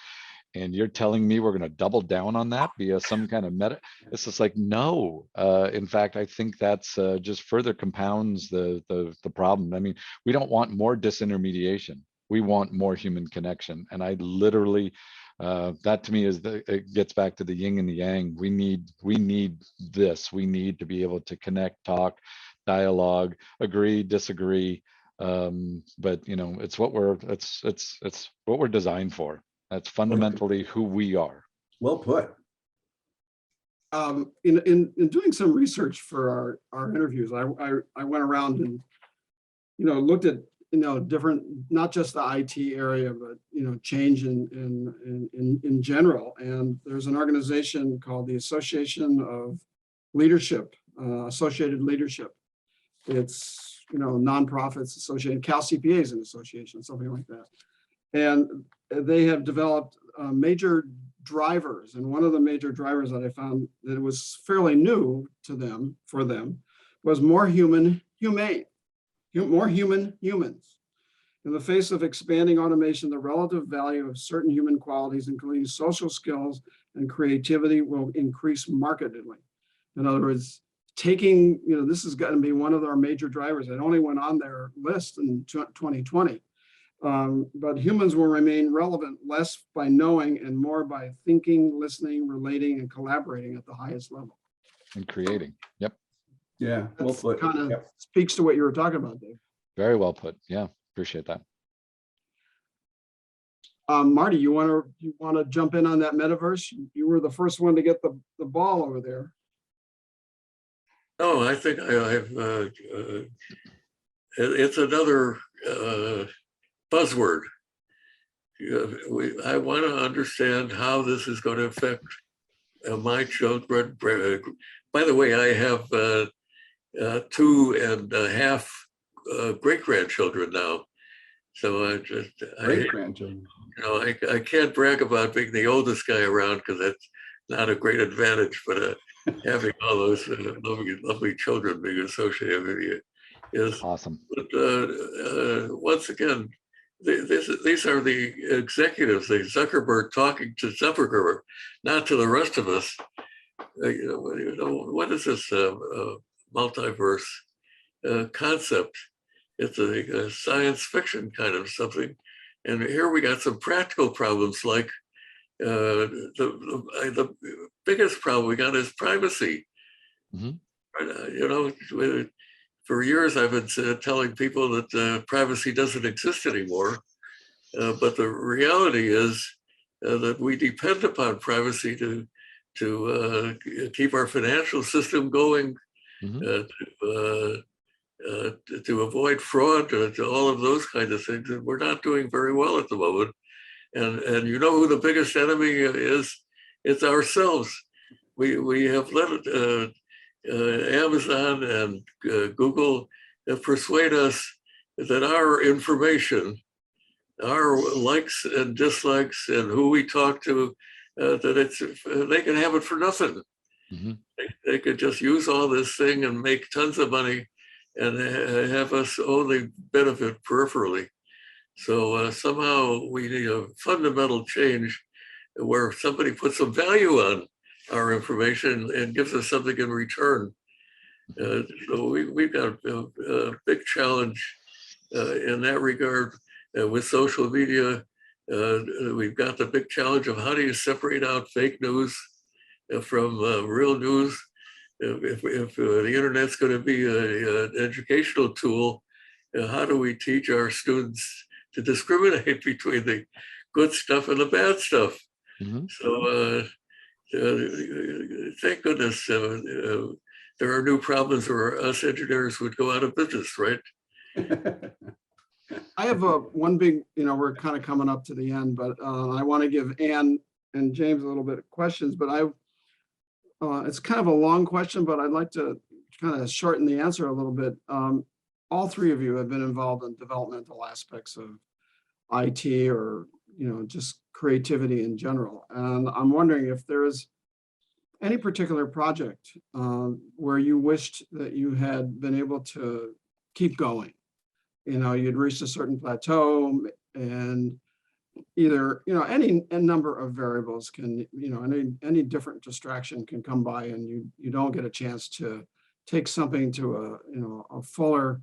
And you're telling me we're going to double down on that via some kind of meta? It's just like, no. In fact, I think that's just further compounds the problem. I mean, we don't want more disintermediation. We want more human connection. And I literally, that to me it gets back to the yin and the yang. We need this. We need to be able to connect, talk, dialogue, agree, disagree. But it's what we're designed for. That's fundamentally who we are. Well put. In doing some research for our interviews, I went around and looked at different, not just the IT area, but change in general. And there's an organization called the Association of Leadership, Associated Leadership. It's nonprofits associated, Cal CPA is an association, something like that. And they have developed major drivers. And one of the major drivers that I found that it was fairly new for them, was more humans. In the face of expanding automation, the relative value of certain human qualities, including social skills and creativity, will increase markedly. In other words, taking, this is going to be one of our major drivers. It only went on their list in 2020. But humans will remain relevant less by knowing and more by thinking, listening, relating, and collaborating at the highest level. And creating. Yep. Yeah. Well put. Kind of speaks to what you were talking about, Dave. Very well put. Yeah. Appreciate that. Marty, you want to jump in on that metaverse? You were the first one to get the ball over there. No, I think it's another buzzword. I want to understand how this is going to affect my children. By the way, I have 2.5 great-grandchildren now. So Great-grandchildren. I can't brag about being the oldest guy around because that's not a great advantage, but having all those lovely children being associated with you is awesome. But once again, these are the executives, the Zuckerberg talking to Zuckerberg, not to the rest of us. What is this multiverse concept? It's a science fiction kind of something. And here we got some practical problems, like the biggest problem we got is privacy. Mm-hmm. For years, I've been telling people that privacy doesn't exist anymore. But the reality is that we depend upon privacy to keep our financial system going, mm-hmm. To avoid fraud, to all of those kinds of things. And we're not doing very well at the moment. And you know who the biggest enemy is? It's ourselves. We have let Amazon and Google persuade us that our information, our likes and dislikes, and who we talk to, that they can have it for nothing. Mm-hmm. They could just use all this thing and make tons of money, and have us only benefit peripherally. So somehow we need a fundamental change where somebody puts some value on our information and gives us something in return. So we've got a big challenge in that regard with social media. We've got the big challenge of how do you separate out fake news from real news. If the internet's going to be an educational tool, how do we teach our students to discriminate between the good stuff and the bad stuff? Mm-hmm. So thank goodness there are new problems where us engineers would go out of business, right? I have one big, we're kind of coming up to the end, but I want to give Ann and James a little bit of questions, but it's kind of a long question, but I'd like to kind of shorten the answer a little bit. All three of you have been involved in developmental aspects of IT or just creativity in general. And I'm wondering if there is any particular project where you wished that you had been able to keep going. You'd reached a certain plateau, and either, any number of variables can, any different distraction can come by, and you don't get a chance to take something to a fuller,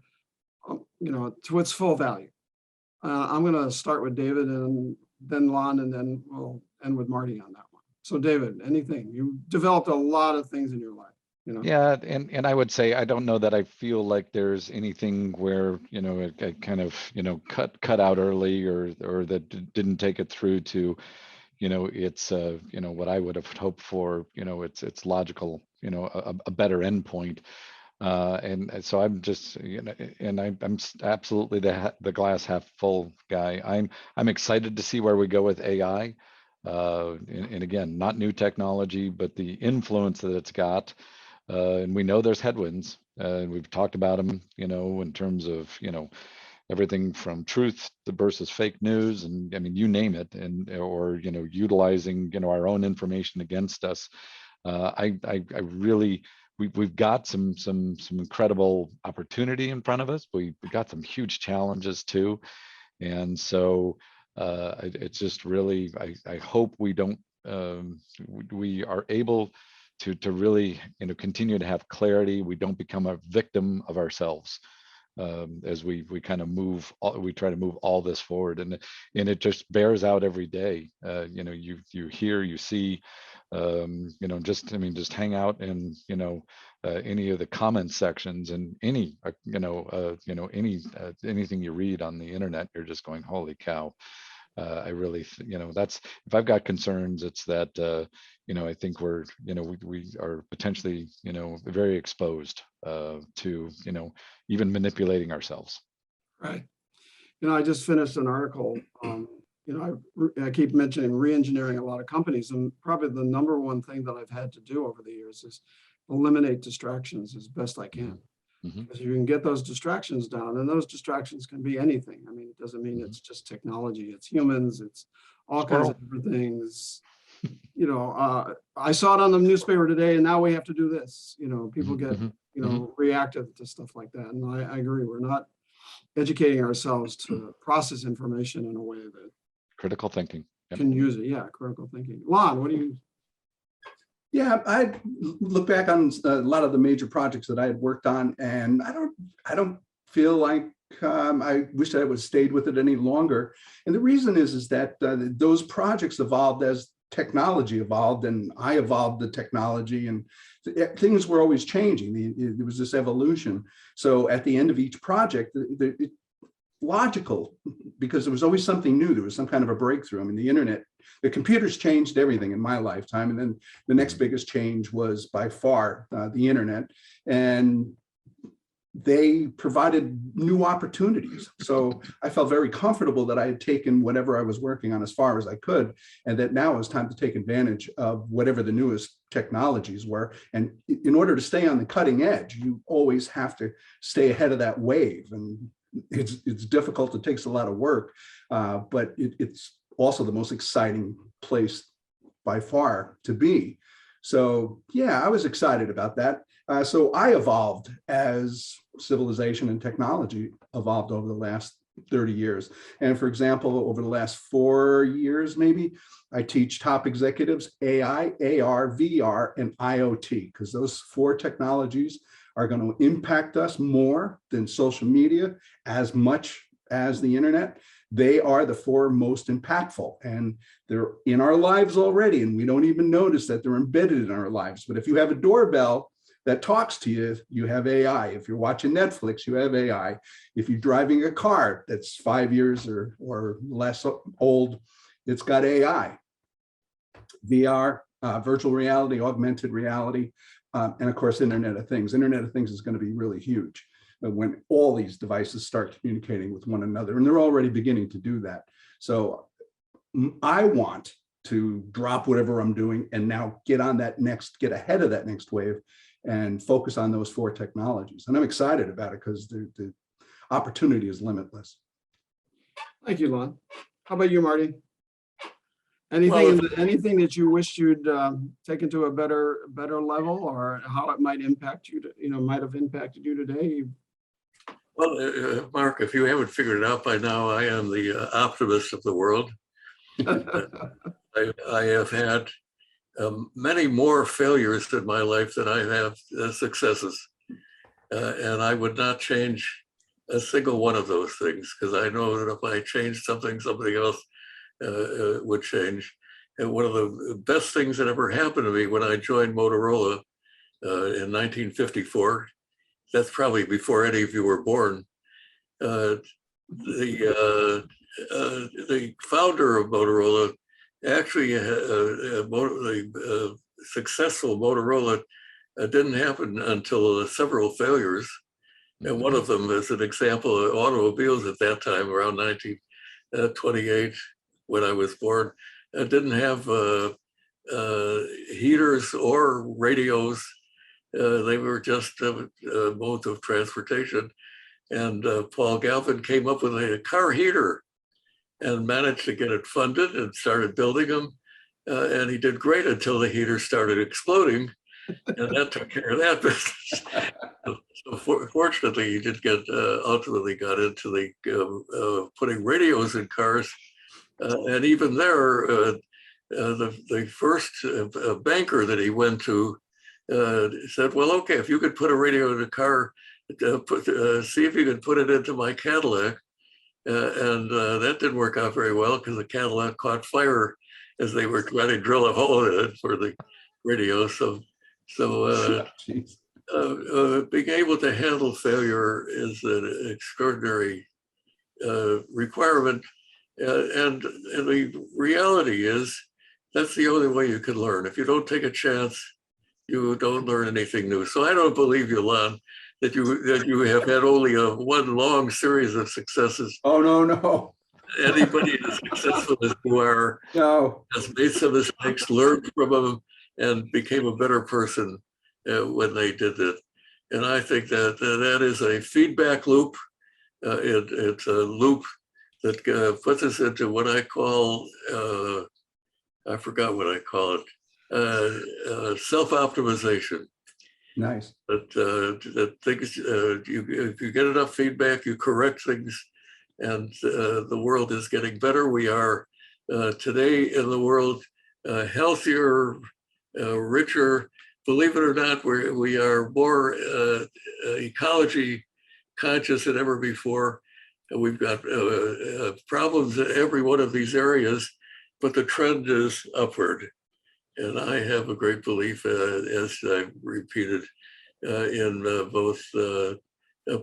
to its full value. I'm going to start with David, and then Lon, and then we'll end with Marty on that one. So David, anything? You developed a lot of things in your life. Yeah, and I would say I don't know that I feel like there's anything where it kind of cut out early, or that didn't take it through to it's what I would have hoped for, it's logical, a better endpoint. And so I'm just and I'm absolutely the glass half full guy. I'm excited to see where we go with AI. And again, not new technology, but the influence that it's got. And we know there's headwinds, and we've talked about them, in terms of, everything from truth versus fake news, and I mean, you name it, and or utilizing our own information against us. I really, we've got some incredible opportunity in front of us. We've got some huge challenges too, and so it's just really, I hope we don't we are able to really continue to have clarity. We don't become a victim of ourselves as we kind of we try to move all this forward, and it just bears out every day. You hear, you see, just hang out in any of the comment sections, and any anything you read on the internet, you're just going, holy cow. I really, that's, if I've got concerns, it's that, I think we are potentially, very exposed to, even manipulating ourselves. Right. I just finished an article. I keep mentioning reengineering a lot of companies, and probably the number one thing that I've had to do over the years is eliminate distractions as best I can. Because you can get those distractions down, and those distractions can be anything. I mean, it doesn't mean it's just technology, it's humans, it's all kinds of different things. I saw it on the newspaper today, and now we have to do this. People get, reactive to stuff like that. And I agree, we're not educating ourselves to process information in a way that critical thinking can use it. Yeah, critical thinking. Lon, what do you? Yeah, I look back on a lot of the major projects that I had worked on, and I don't feel like I wish I would have stayed with it any longer. And the reason is that those projects evolved as technology evolved, and I evolved the technology, and things were always changing. There was this evolution. So at the end of each project, it's logical, because there was always something new. There was some kind of a breakthrough. I mean, the internet, the computers changed everything in my lifetime. And then the next biggest change was by far the internet. And they provided new opportunities. So I felt very comfortable that I had taken whatever I was working on as far as I could, and that now it was time to take advantage of whatever the newest technologies were. And in order to stay on the cutting edge, you always have to stay ahead of that wave. And it's difficult. It takes a lot of work, but it's also the most exciting place by far to be. So yeah, I was excited about that. So I evolved as civilization and technology evolved over the last 30 years. And for example, over the last 4 years, maybe, I teach top executives AI, AR, VR, and IoT, because those 4 technologies are going to impact us more than social media, as much as the internet. They are the 4 most impactful, and they're in our lives already, and we don't even notice that they're embedded in our lives. But if you have a doorbell that talks to you, you have AI. If you're watching Netflix, you have AI. If you're driving a car that's 5 years or less old, it's got AI. VR, virtual reality, augmented reality, and of course, Internet of Things. Internet of Things is going to be really huge when all these devices start communicating with one another, and they're already beginning to do that. So I want to drop whatever I'm doing and now get ahead of that next wave and focus on those 4 technologies. And I'm excited about it because the opportunity is limitless. Thank you, Lon. How about you, Marty? Anything that you wish you'd taken to a better level, or how it might impact you, might have impacted you today? Well, Mark, if you haven't figured it out by now, I am the optimist of the world. I have had many more failures in my life than I have successes. And I would not change a single one of those things, because I know that if I changed something, something else would change. And one of the best things that ever happened to me when I joined Motorola in 1954, that's probably before any of you were born, the founder of Motorola, actually the successful Motorola didn't happen until several failures. And one of them is an example of automobiles at that time, around 1928, when I was born, didn't have heaters or radios. They were just modes of transportation. And Paul Galvin came up with a car heater and managed to get it funded and started building them. And he did great until the heater started exploding. And that took care of that business. So fortunately, he did get ultimately got into the putting radios in cars, and even there, the first banker that he went to said, "Well, okay, if you could put a radio in a car, see if you could put it into my Cadillac." And that didn't work out very well, because the Cadillac caught fire as they were trying to drill a hole in it for the radio. So being able to handle failure is an extraordinary requirement. And the reality is, that's the only way you can learn. If you don't take a chance, you don't learn anything new. So I don't believe you, Lon, that you have had only one long series of successes. Oh, no. Anybody as successful as you are has made some mistakes, learned from them, and became a better person when they did it. And I think that that is a feedback loop. It's a loop that puts us into what I call, I forgot what I call it, self-optimization. Nice. That things, if you get enough feedback, you correct things, and the world is getting better. We are today in the world healthier, richer. Believe it or not, we are more ecology conscious than ever before. And we've got problems in every one of these areas, but the trend is upward. And I have a great belief, as I've repeated, in both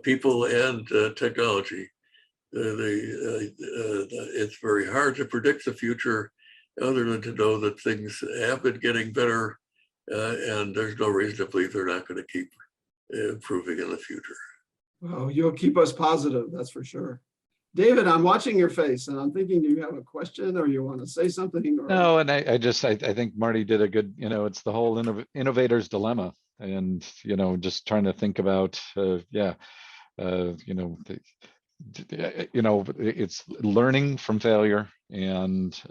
people and technology. It's very hard to predict the future, other than to know that things have been getting better, and there's no reason to believe they're not going to keep improving in the future. Well, you'll keep us positive, that's for sure. David, I'm watching your face and I'm thinking, do you have a question, or you want to say something? Or... No, and I think Marty did a good, it's the whole innovator's dilemma, and, just trying to think about, it's learning from failure, and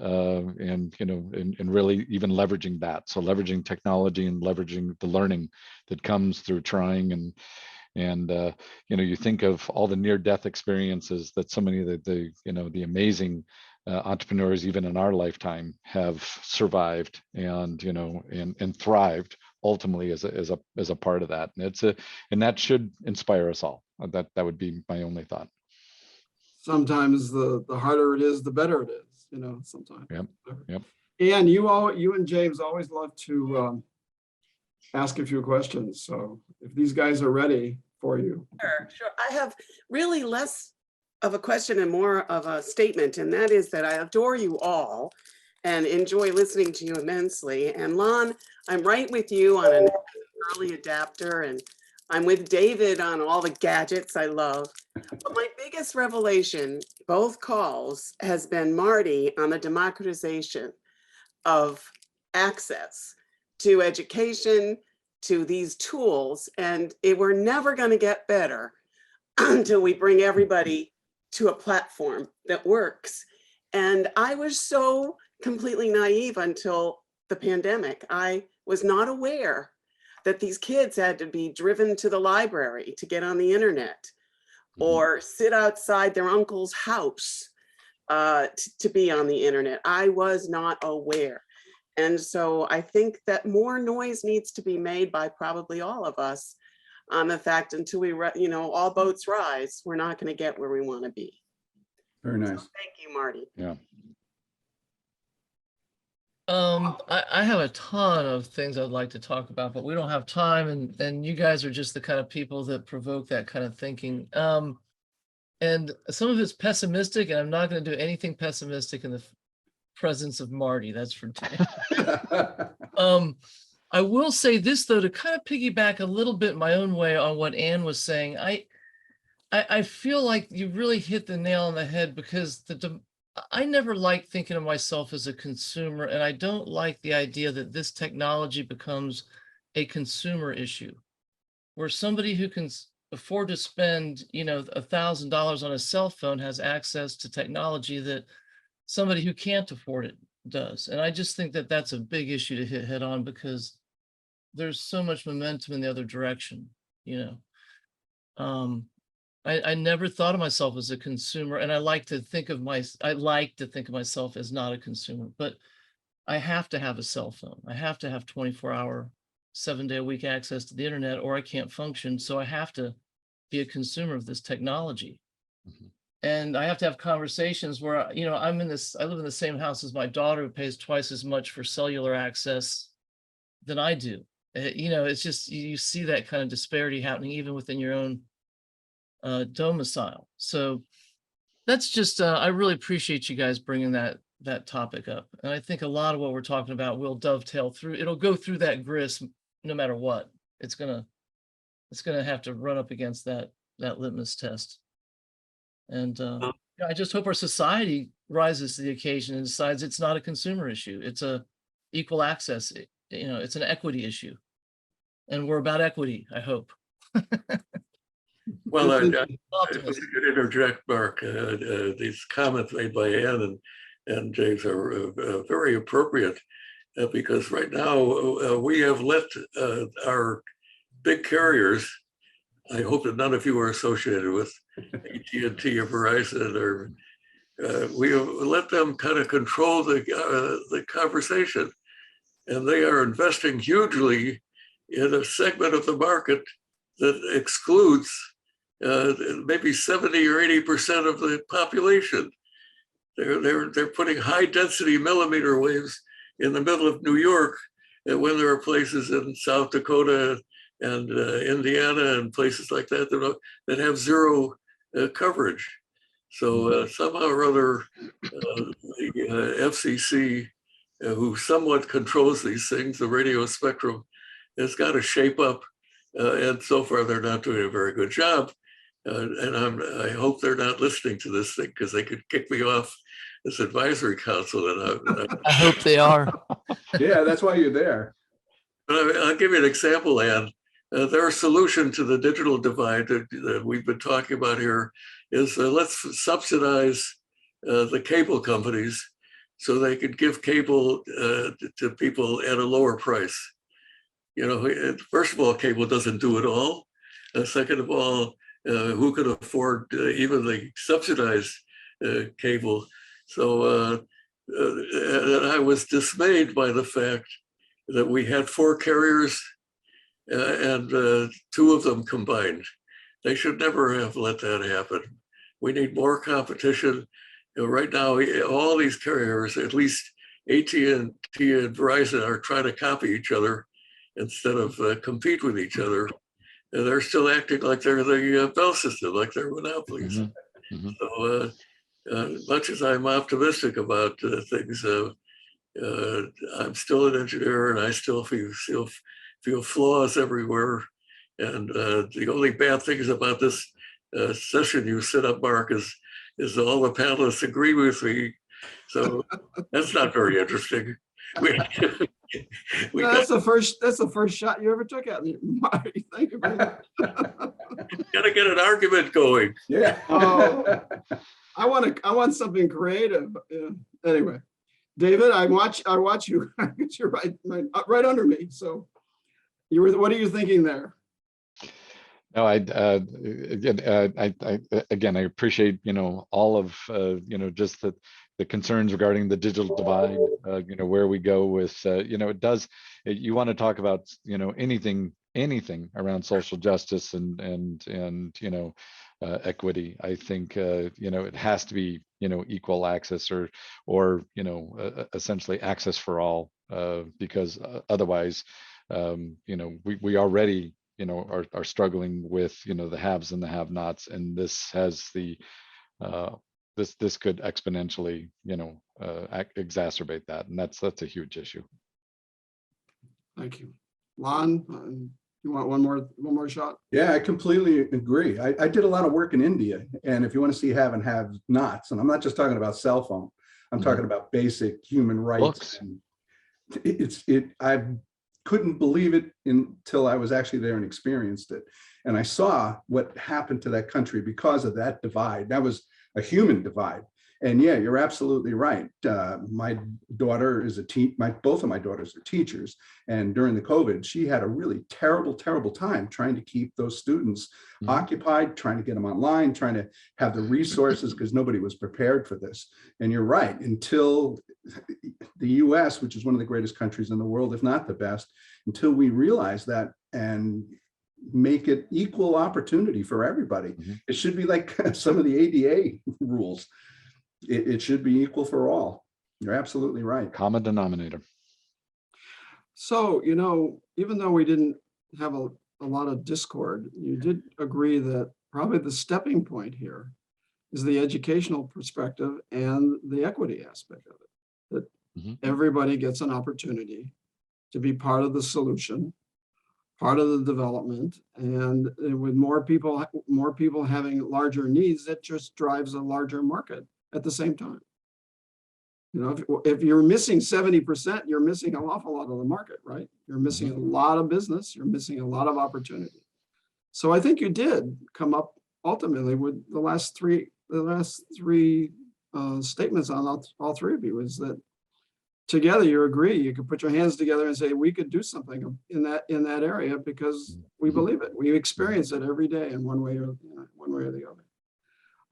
really even leveraging that. So leveraging technology and leveraging the learning that comes through trying, and you think of all the near-death experiences that so many of the amazing entrepreneurs, even in our lifetime, have survived and and thrived ultimately as a part of that. And that should inspire us all. That would be my only thought. Sometimes the harder it is, the better it is. Sometimes. Yep. And you and James always love to ask a few questions. So if these guys are ready for you. Sure. I have really less of a question and more of a statement, and that is that I adore you all and enjoy listening to you immensely. And Lon, I'm right with you on an early adapter, and I'm with David on all the gadgets I love. But my biggest revelation, both calls, has been Marty on the democratization of access to education, to these tools, and we're never going to get better until we bring everybody to a platform that works. And I was so completely naive until the pandemic. I was not aware that these kids had to be driven to the library to get on the internet or sit outside their uncle's house to be on the internet. I was not aware. And so I think that more noise needs to be made by probably all of us on the fact until we, all boats rise, we're not going to get where we want to be. Very nice. So thank you, Marty. Yeah. I have a ton of things I'd like to talk about, but we don't have time, and you guys are just the kind of people that provoke that kind of thinking. And some of it's pessimistic, and I'm not going to do anything pessimistic in the presence of Marty. That's for damn. I will say this though, to kind of piggyback a little bit my own way on what Anne was saying. I feel like you really hit the nail on the head, because I never liked thinking of myself as a consumer, and I don't like the idea that this technology becomes a consumer issue, where somebody who can afford to spend, $1,000 on a cell phone has access to technology that somebody who can't afford it does. And I just think that that's a big issue to hit head on, because there's so much momentum in the other direction, I never thought of myself as a consumer, and I like to think of myself as not a consumer, but I have to have a cell phone. I have to have 24-hour, 7-day-a-week access to the internet, or I can't function. So I have to be a consumer of this technology. And I have to have conversations where, I live in the same house as my daughter, who pays twice as much for cellular access than I do. It's just, you see that kind of disparity happening even within your own domicile. So that's just, I really appreciate you guys bringing that topic up. And I think a lot of what we're talking about will dovetail through, it'll go through that grist no matter what. It's gonna have to run up against that litmus test. And I just hope our society rises to the occasion and decides it's not a consumer issue. It's a equal access, it's an equity issue. And we're about equity, I hope. Well, I could interject, Mark. These comments made by Ann and James are very appropriate, because right now we have let our big carriers, I hope that none of you are associated with AT&T or Verizon, or we have let them kind of control the conversation, and they are investing hugely in a segment of the market that excludes maybe 70 or 80% of the population. They're putting high density millimeter waves in the middle of New York, when there are places in South Dakota and Indiana and places like that that have zero coverage. So somehow or other, the FCC, who somewhat controls these things, the radio spectrum, has got to shape up. And so far, they're not doing a very good job. And I hope they're not listening to this thing, because they could kick me off this advisory council. And I hope they are. Yeah, that's why you're there. But I'll give you an example, Ann. Their solution to the digital divide that we've been talking about here is let's subsidize the cable companies so they could give cable to people at a lower price. First of all, cable doesn't do it all. Second of all, who could afford even the subsidized cable? So I was dismayed by the fact that we had 4 carriers and 2 of them combined. They should never have let that happen. We need more competition. Right now, all these carriers, at least AT&T and Verizon, are trying to copy each other instead of compete with each other. And they're still acting like they're the Bell system, like they're monopolies. So much as I'm optimistic about things, I'm still an engineer, and I still feel flaws everywhere. And the only bad things about this session you set up, Mark, is all the panelists agree with me. So that's not very interesting. That's the first shot you ever took at me, Marty. Thank you very much. Got to get an argument going. Yeah. Oh, I want something creative. Yeah. Anyway, David, I watch you. You're right under me. So what are you thinking there? No, again, I appreciate, all of, just the concerns regarding the digital divide, where we go with, you want to talk about, anything around social justice and equity. I think, it has to be, equal access or essentially access for all, because otherwise, we already are struggling with the haves and the have-nots, and this has the this could exponentially exacerbate that, and that's a huge issue. Thank you. Lon, you want one more shot? Yeah, I completely agree. I did a lot of work in India, and if you want to see have and have nots, and I'm not just talking about cell phone, I'm talking about basic human rights. And I couldn't believe it until I was actually there and experienced it. And I saw what happened to that country because of that divide. That was a human divide. And yeah, you're absolutely right. My daughter is both of my daughters are teachers. And during the COVID, she had a really terrible, terrible time trying to keep those students occupied, trying to get them online, trying to have the resources because nobody was prepared for this. And you're right, until the US, which is one of the greatest countries in the world, if not the best, until we realize that and make it equal opportunity for everybody. It should be like some of the ADA rules. It should be equal for all. You're absolutely right. Common denominator. So, even though we didn't have a lot of discord, you did agree that probably the stepping point here is the educational perspective and the equity aspect of it, that everybody gets an opportunity to be part of the solution, part of the development, and with more people having larger needs, that just drives a larger market at the same time. If you're missing 70%, you're missing an awful lot of the market, right? You're missing a lot of business, you're missing a lot of opportunity. So I think you did come up ultimately with the last three statements on all three of you, is that together you agree, you could put your hands together and say, we could do something in that area because we believe it. We experience it every day in one way or the other.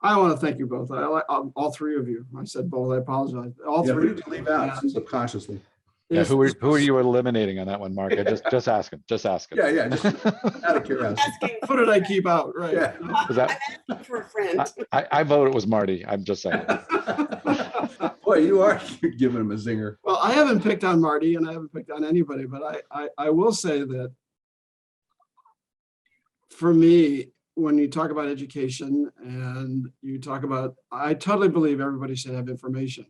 I want to thank you both. I like all three of you. I said both. I apologize. All three. Who did you leave out subconsciously? Yeah, who are you eliminating on that one, Mark? Just asking. Just asking. Yeah, just out of curiosity. Who did I keep out? Right. Yeah. I'm asking for a friend. I vote it was Marty. I'm just saying. Boy, you are giving him a zinger. Well, I haven't picked on Marty and I haven't picked on anybody, but I will say that for me, when you talk about education and you talk about, I totally believe everybody should have information,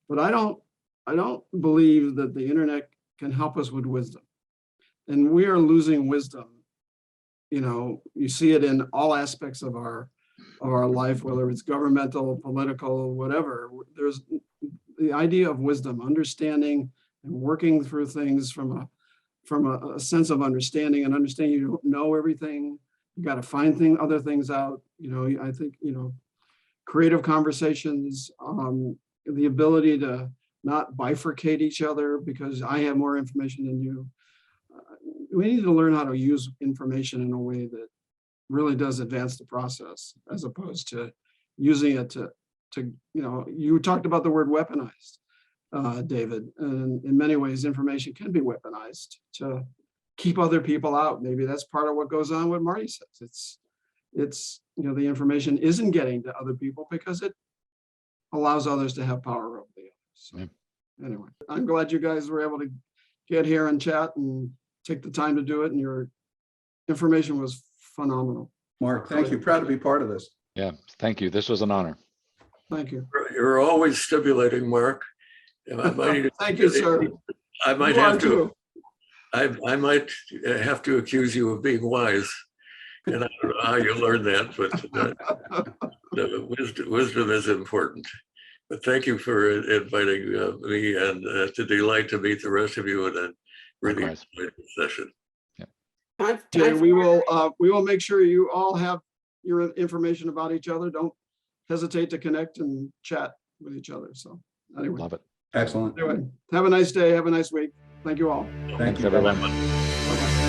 but I don't believe that the internet can help us with wisdom. And we are losing wisdom. You see it in all aspects of our life, whether it's governmental, political, whatever. There's the idea of wisdom, understanding and working through things from a sense of understanding, and understanding you don't know everything. You got to find other things out. I think, creative conversations, the ability to not bifurcate each other because I have more information than you. We need to learn how to use information in a way that really does advance the process, as opposed to using it to you talked about the word weaponized, David, and in many ways, information can be weaponized to keep other people out. Maybe that's part of what goes on with Marty says. It's the information isn't getting to other people because it allows others to have power over the others. So anyway, I'm glad you guys were able to get here and chat and take the time to do it. And your information was phenomenal. Mark, thank you. Proud to be part of this. Yeah, thank you. This was an honor. Thank you. You're always stimulating, Mark. And I might, thank you, sir. I might have to. I might have to accuse you of being wise, and I don't know how you learned that, but the wisdom is important. But thank you for inviting me, and it's a delight to meet the rest of you in a really enjoyable session. Jay, we will make sure you all have your information about each other. Don't hesitate to connect and chat with each other. So anyway, love it. Excellent. Anyway, have a nice day. Have a nice week. Thank you all. Thank Thanks, you. everyone. Bye-bye.